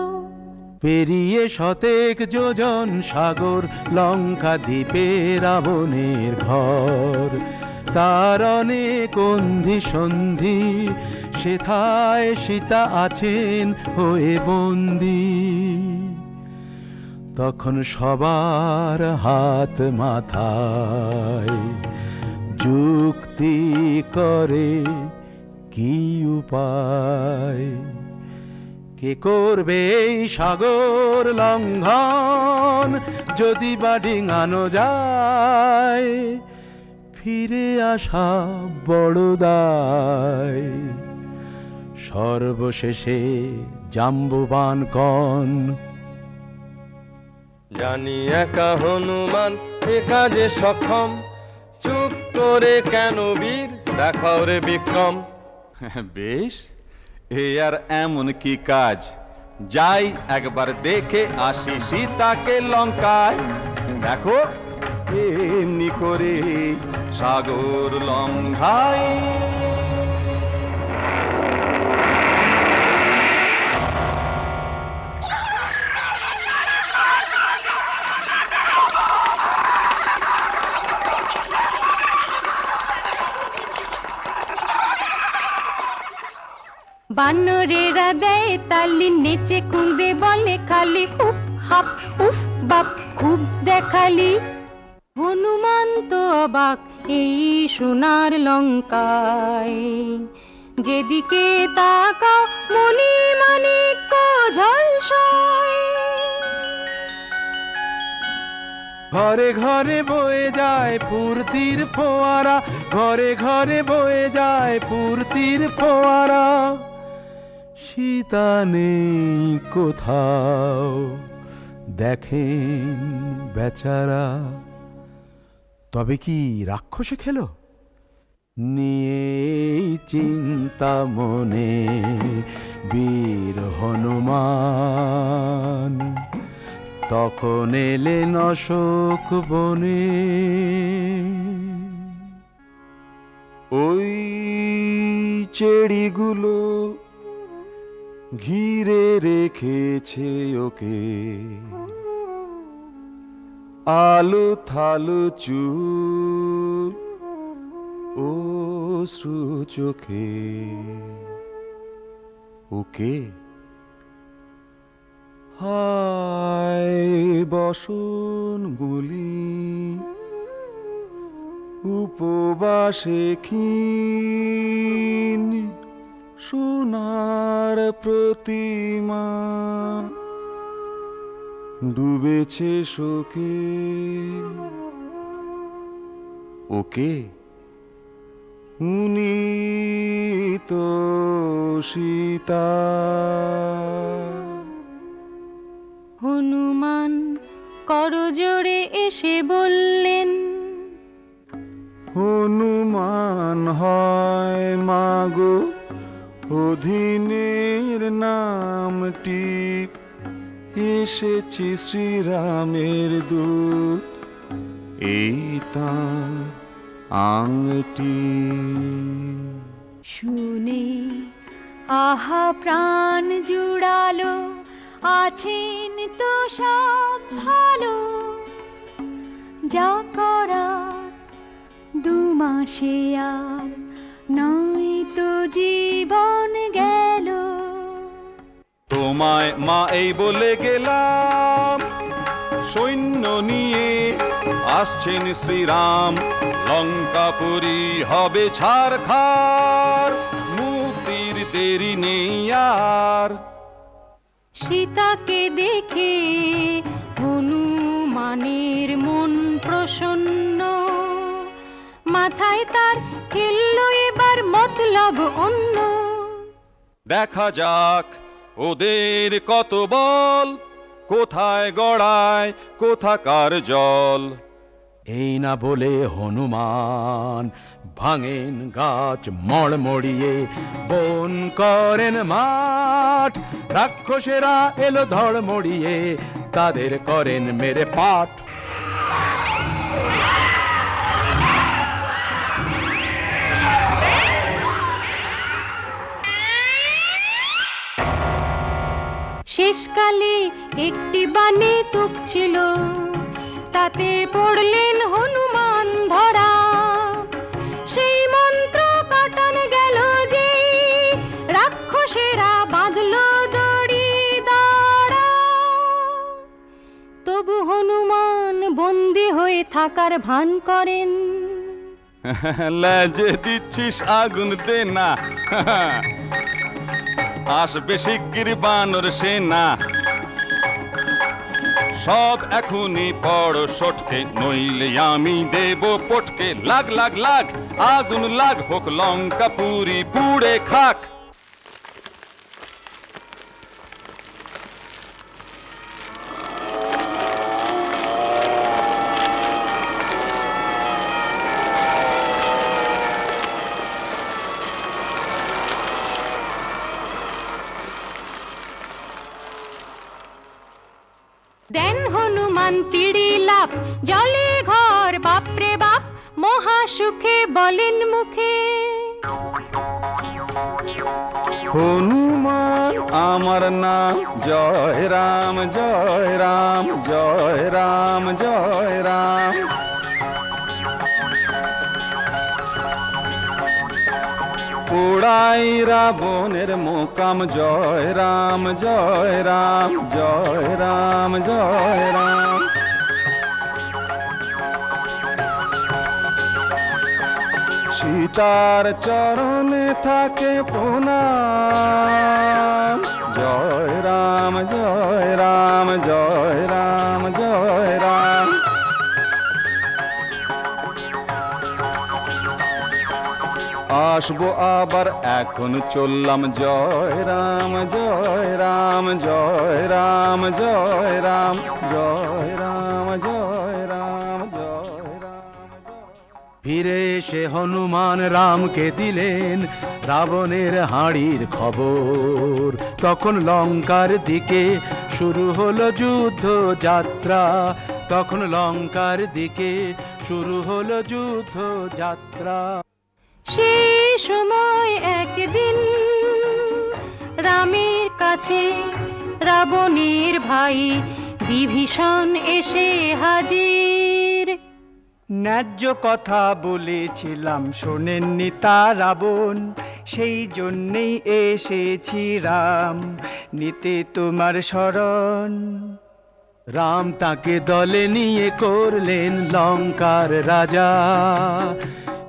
পেরিয়ে শতেক যোজন সাগর, লঙ্কা দ্বীপে রাবণের ঘর। তার অনেক অন্ধি সন্ধি, সেথায় সীতা আছেন হয়ে বন্দি। তখন সবার হাত মাথায়, যুক্তি করে কি উপায়। কে করবে এই সাগর লঙ্ঘন, যদি বা ডিঙানো যায়, ফিরে আসা বড় দায়। সর্বশেষে জাম্বুবান কন জানি একা হনুমান এ কাজে সক্ষম, চুপ করে কেন বীর দেখাও রে বিক্রম। বেশ, এ আর এমন কি কাজ, যাই একবার দেখে আসি সীতাকে লঙ্কায়। দেখো এমনি করে সাগর লঙ্ঘায়। বানরেরা দেয় তালি, নেচে কুঁদে বলে খালি হুপ হাপ উফ বাপ খুব দেখালি। হনুমান তো অবাক এই সোনার লঙ্কায়, যেদিকে তাকাও মণি মাণিক্য ঝলসায়। ঘরে ঘরে বয়ে যায় ফুর্তির ফোয়ারা, ঘরে ঘরে বয়ে যায় ফুর্তির ফোয়ারা। সীতা নেই কোথাও দেখেন বেচারা। তবে কি রাক্ষসে খেলো? নিয়ে চিন্তা মনে বীর হনুমান, তখন এলেন অশোক বনে। ওই চেড়িগুলো ঘিরে রেখেছে ওকে, আলো থালো চুল অশ্রু চোখে। ওকে হায় বসন গুলি উপবাসে ক্ষীণ, সোনার প্রতিমা ডুবেছে শোকে। ওকে উনি তো সীতা। হনুমান করজোড়ে এসে বললেন, হনুমান হয় মাগো অধীনের নামটি, এসেছি শ্রীরামের দূত এই তাঁর আংটি। শুনে আহা প্রাণ জুড়ালো, আছেন তো সব ভালো। যা করার 2 মাসে আর নয় তো জীবন গেল। তোমায় মা এই বলে গেলাম, সৈন্য নিয়ে আসছেন শ্রীরাম, লঙ্কাপুরী হবে ছারখার, মুক্তির দেরি নেই আর। সীতাকে দেখে হনুমানের মন প্রসন্ন, মাথায় তার খেললো এবার মতলব অন্য। দেখা যাক ওদের কত বল, কোথায় গড়ায় কোথাকার জল। এই না বলে হনুমান ভাঙেন গাছ মড়মড়িয়ে, বন করেন মাঠ। রাক্ষসেরা এলো ধড় মড়িয়ে, তাদের করেন মেরে পাঠ। শেষকালে একটি বানে তুক ছিল, তাতে পড়লেন হনুমান ধরা। সেই মন্ত্র কাটান গেল যে, রাক্ষসেরা বাঁধল দড়ি দাঁড়া। তবু হনুমান বন্দী হয়ে থাকার ভান করেন। লেজে দিচ্ছিস আগুন দে না, আসবে শিগগির বানর সেনা। সব এখনই পড় সটকে, নইলে আমি দেব পটকে। লাগ লাগ লাগ আগুন লাগ, হোক লঙ্কা পুরি পুড়ে খাক। শান্তিরই লাভ, জলে ঘর বাপরে বাপ, মহা সুখে বলেন মুখে। হনুমান আমার নাম, জয় রাম জয় রাম জয় রাম জয় রাম। পোড়াই রাবণের মোকাম, জয় রাম জয় রাম জয় রাম জয় রাম। সীতার চরণে থাকে প্রণাম, জয় রাম জয় রাম জয় রাম জয় রাম। আসবো আবার এখন চললাম, জয় রাম জয় রাম জয় রাম জয় রাম জয় রাম জয় রাম জয় রাম। ফিরে এসে হনুমান রামকে দিলেন রাবণের হাঁড়ির খবর। তখন লঙ্কার দিকে শুরু হলো যুদ্ধ যাত্রা, তখন লঙ্কার দিকে শুরু হলো যুদ্ধ যাত্রা। সেই সময় একদিন রামের কাছে রাবণের ভাই বিভীষণ এসে হাজির। ন্যায্য কথা বলেছিলাম শোনেননি তা রাবণ, সেই জন্যেই এসেছি রাম নিতে তোমার শরণ। রাম তাকে দলে নিয়ে করলেন লঙ্কার রাজা,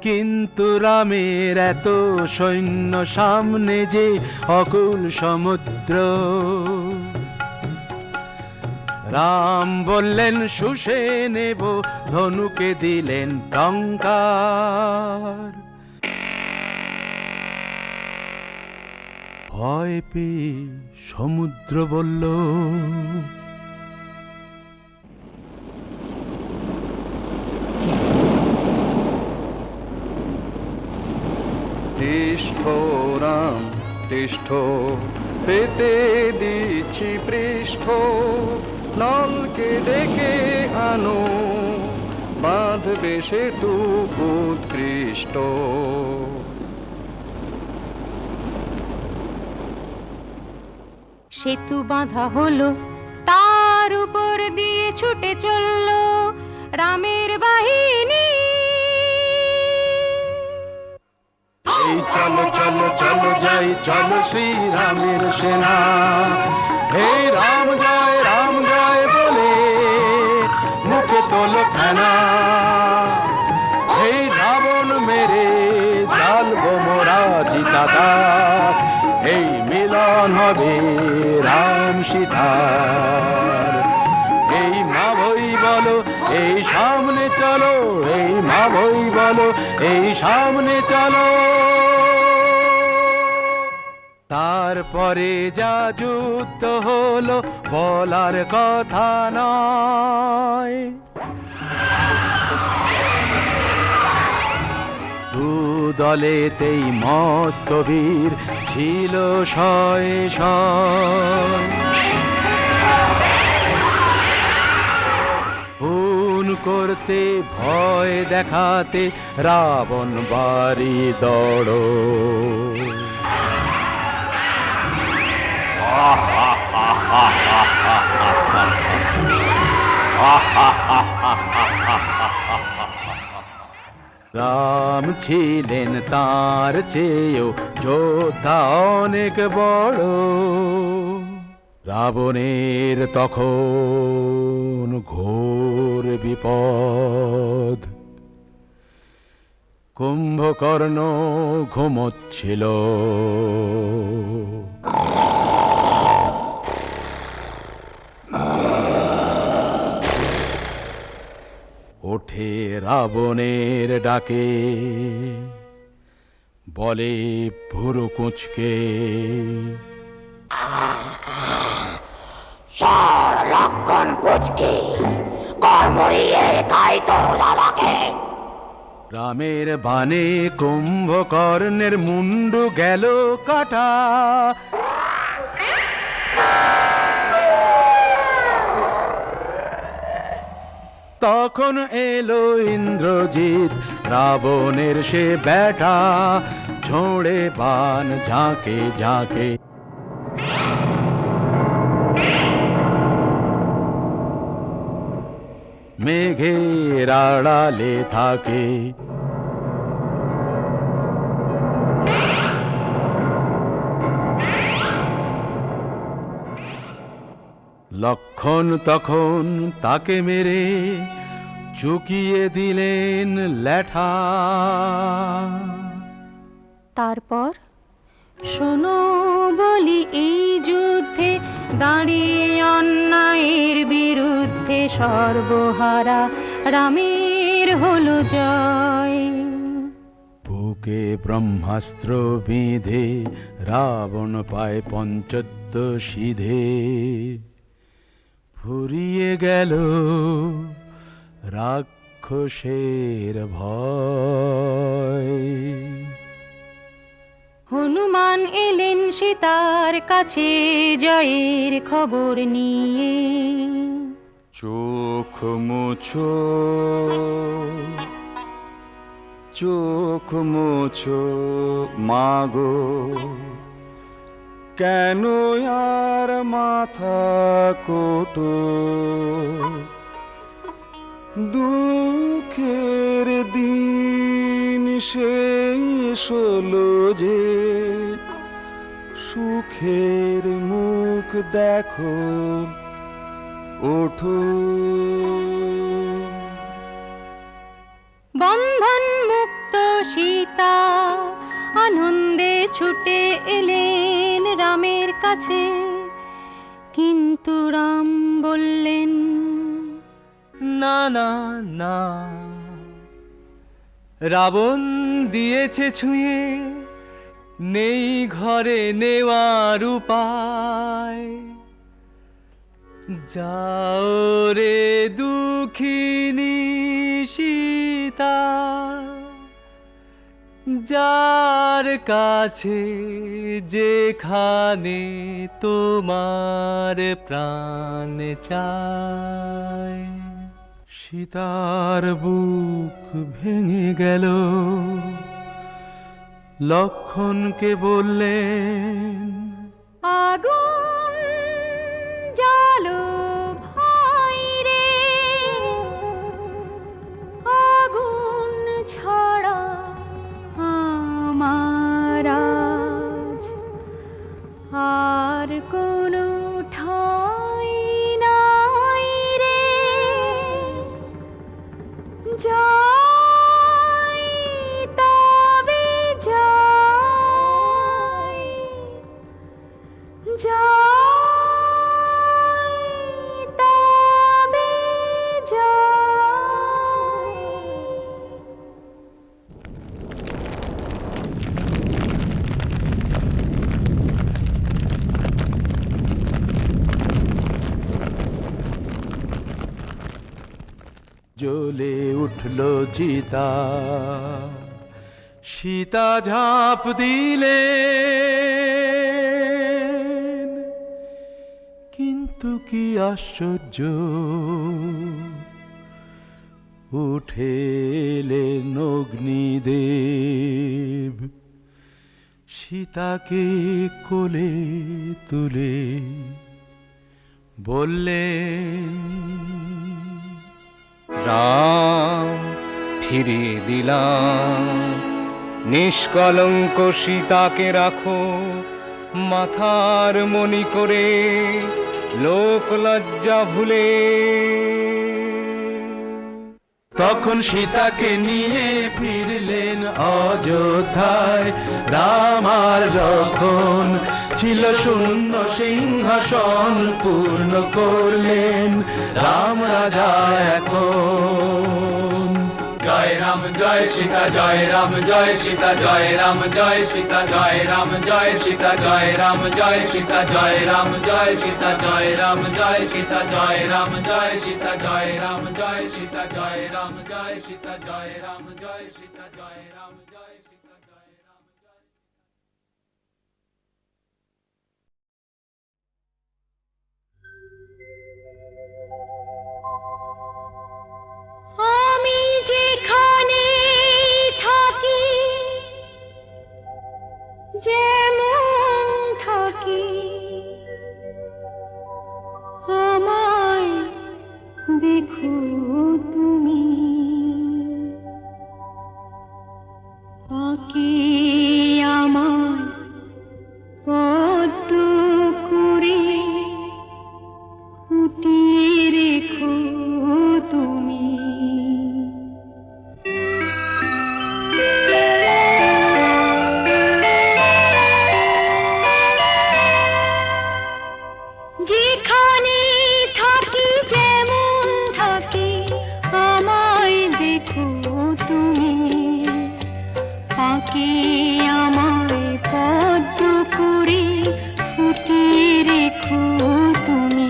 কিন্তু রামের এত সৈন্য সামনে যে অকুল সমুদ্র। রাম বললেন শুষে নেব, ধনুকে দিলেন টঙ্কার। ভয় পেয়ে সমুদ্র বলল, তিষ্ঠ রাম তিষ্ঠ, পেতে দিচ্ছি পৃষ্ঠ। নলকে ডেকে আনো, বাঁধবে সেতু উৎকৃষ্ট। সেতু বাঁধা হলো, তার উপর দিয়ে ছুটে চলল রামের বাহিনী। এই চলো চলো চলো যাই, চলো শ্রীরামের সেনা। হে রাম জয় বলে মুখে তোলো ফেনা। এই রাবণ মেরে জ্বালবো মোরা চিতাটা, এই মিলন হবে রাম সীতার। এই মা বই বলো এই সামনে চলো, এই মা বই বলো এই সামনে চলো। তারপরে যা যুদ্ধ হলো বলার কথা নয়। দু দলেতেই মস্ত বীর ছিল শয়ে শয়। খুন করতে ভয় দেখাতে রাবণ বাড়ি দৌড়। রাম ছিলেন তার চেয়েও যোদ্ধা অনেক বড়। রাবণের তখন ঘোর বিপদ। কুম্ভকর্ণ ঘুমোচ্ছিল, ওঠে রাবণের ডাকে, বলে ভুরু কুঁচকে, লক্ষণ পুচকে কর্মরিয়ে খাই তোর দাদাকে। রামের বাণে কুম্ভকর্ণের মুন্ডু গেল কাটা। তখন এলো ইন্দ্রজিৎ রাবণের সে ব্যাটা, ঝোড়ে বান ঝাঁকে ঝাঁকে। মেঘের আড়ালে থাকে, লক্ষণ তখন তাকে মেরে চুকিয়ে দিলেন ল্যাঠা। তারপর শোনো বলি, এই যুদ্ধে দাঁড়িয়ে অন্যায়ের বিরুদ্ধে সর্বহারা রামের হলো জয়। বুকে ব্রহ্মাস্ত্র বিঁধে রাবণ পায় পঞ্চত্ব সিধে, ফুরিয়ে গেল রাক্ষসের ভয়। হনুমান এলেন সীতার কাছে জয়ের খবর নিয়ে। চোখ মুছো, চোখ মুছো মাগো, কেন আর মাথা কোটো, দুঃখের দিন শেষ হলো যে, সুখের মুখ দেখো ওঠো। বন্ধন মুক্ত সীতা আনন্দে ছুটে এলেন রামের কাছে, কিন্তু রাম বললেন, না না না, রাবণ দিয়েছে ছুঁয়ে, নেই ঘরে নেওয়ার উপায়। যাও রে দুঃখিনী সীতা, যার কাছে যেখানে তোমার প্রাণ চায়। সীতার বুক ভেঙে গেল, লক্ষণকে বললেন, আগুন জ্বালো ভাই রে, আগুন ছাড়া আমার আজ আর কোনো ঠাঁই নাই রে। যাই তবে যাই, যাই তবে যাই। জ্বলে উঠল চিতা, সীতা ঝাঁপ দিলেন, কিন্তু কি আশ্চর্য, উঠে এলেন অগ্নিদেব, সীতাকে কোলে তুলে বললেন, রাম ফিরিয়ে দিলাম, নিষ্কলঙ্ক সীতাকে রাখো মাথার মণি করে, লোক লজ্জা ভুলে। তখন সীতাকে নিয়ে ফিরলেন অযোধ্যায়, রাম আর লক্ষণ ছিল শূন্য সিংহাসন পূর্ণ করলেন রাম রাজা এখন। জয় রাম জয় সীতা, জয় রাম জয় সীতা, জয় রাম জয় সীতা, জয় রাম জয় সীতা, জয় রাম জয় সীতা, জয় রাম জয় সীতা, জয় রাম জয় সীতা, জয় রাম জয় সীতা, জয় রাম জয় সীতা, জয় রাম জয় সীতা, জয় রাম জয় সীতা, জয় রাম জয় সীতা, জয় রাম জয়। রেখো তুমি পাকে আমার পদ্ম করে ফুটিয়ে রেখো তুমি যেখানে থাকি যেমন থাকি আমায় দেখো তুমি পাকে আমায় পদ্ম করে ফুটিয়ে রেখো তুমি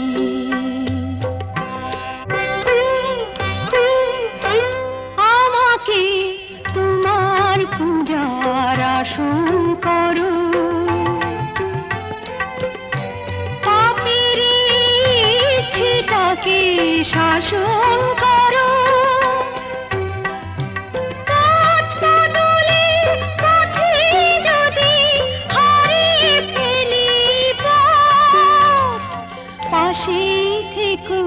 আমাকে তোমার পূজার আসন করো পাপের ইচ্ছেটাকে শাসন করো পথ বদলের পথে যদি হারিয়ে ফেলি পথ, পাশে থেকো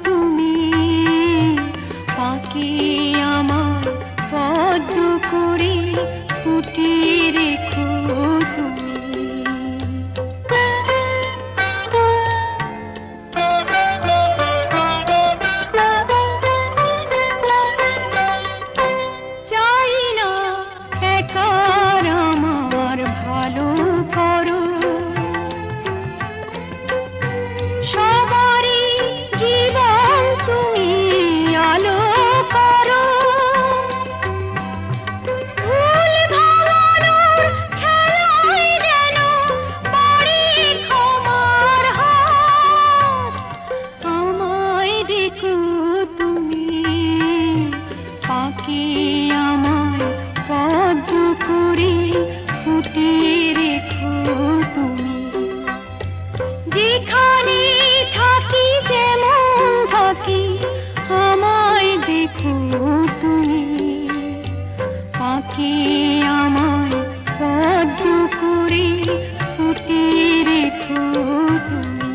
তুমি পাকে আমার পদ্ম করে ফুটিয়ে রেখো তুমি চাই না একার আমার ভালো করো সবারই জীবন তুমি আলো করো ভুল ভাঙানোর খেলায় যেন বাড়ি ক্ষমার হাত আমায় দেখো তুমি পাকে আমায় পদ্ম করে ফুটিয়ে রেখো তুমি যেখানে থাকি যেমন থাকি আমায় দেখো তুমি পাকে আমায় পদ্ম করে ফুটিয়ে রেখো তুমি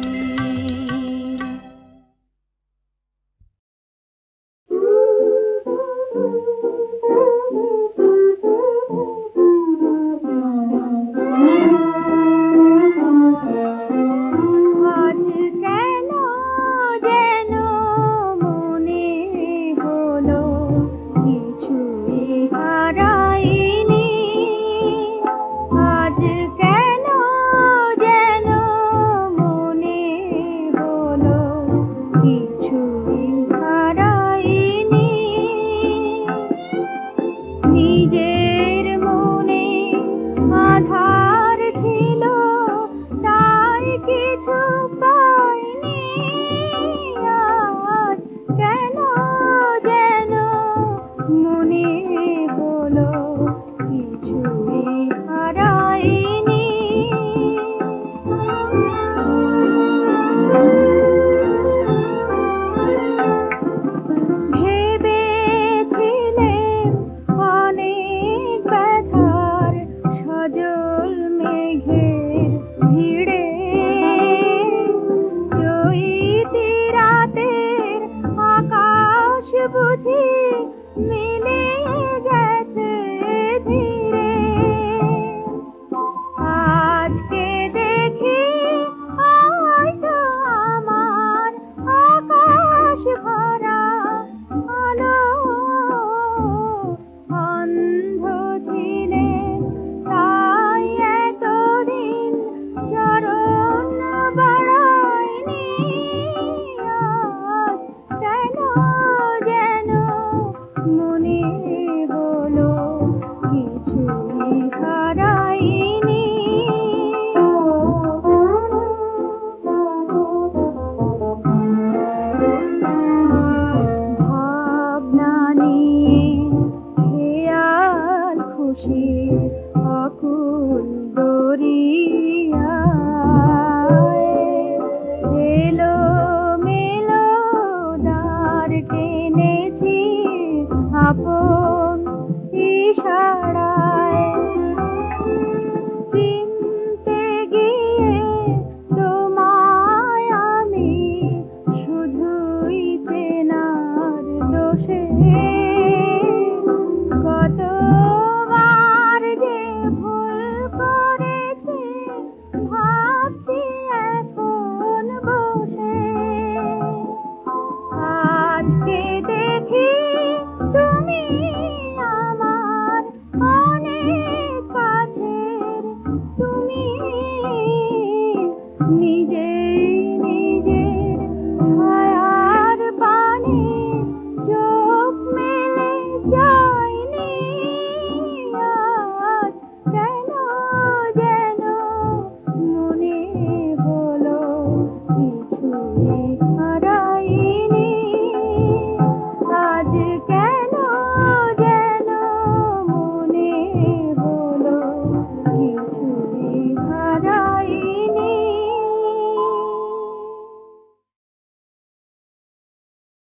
নিজের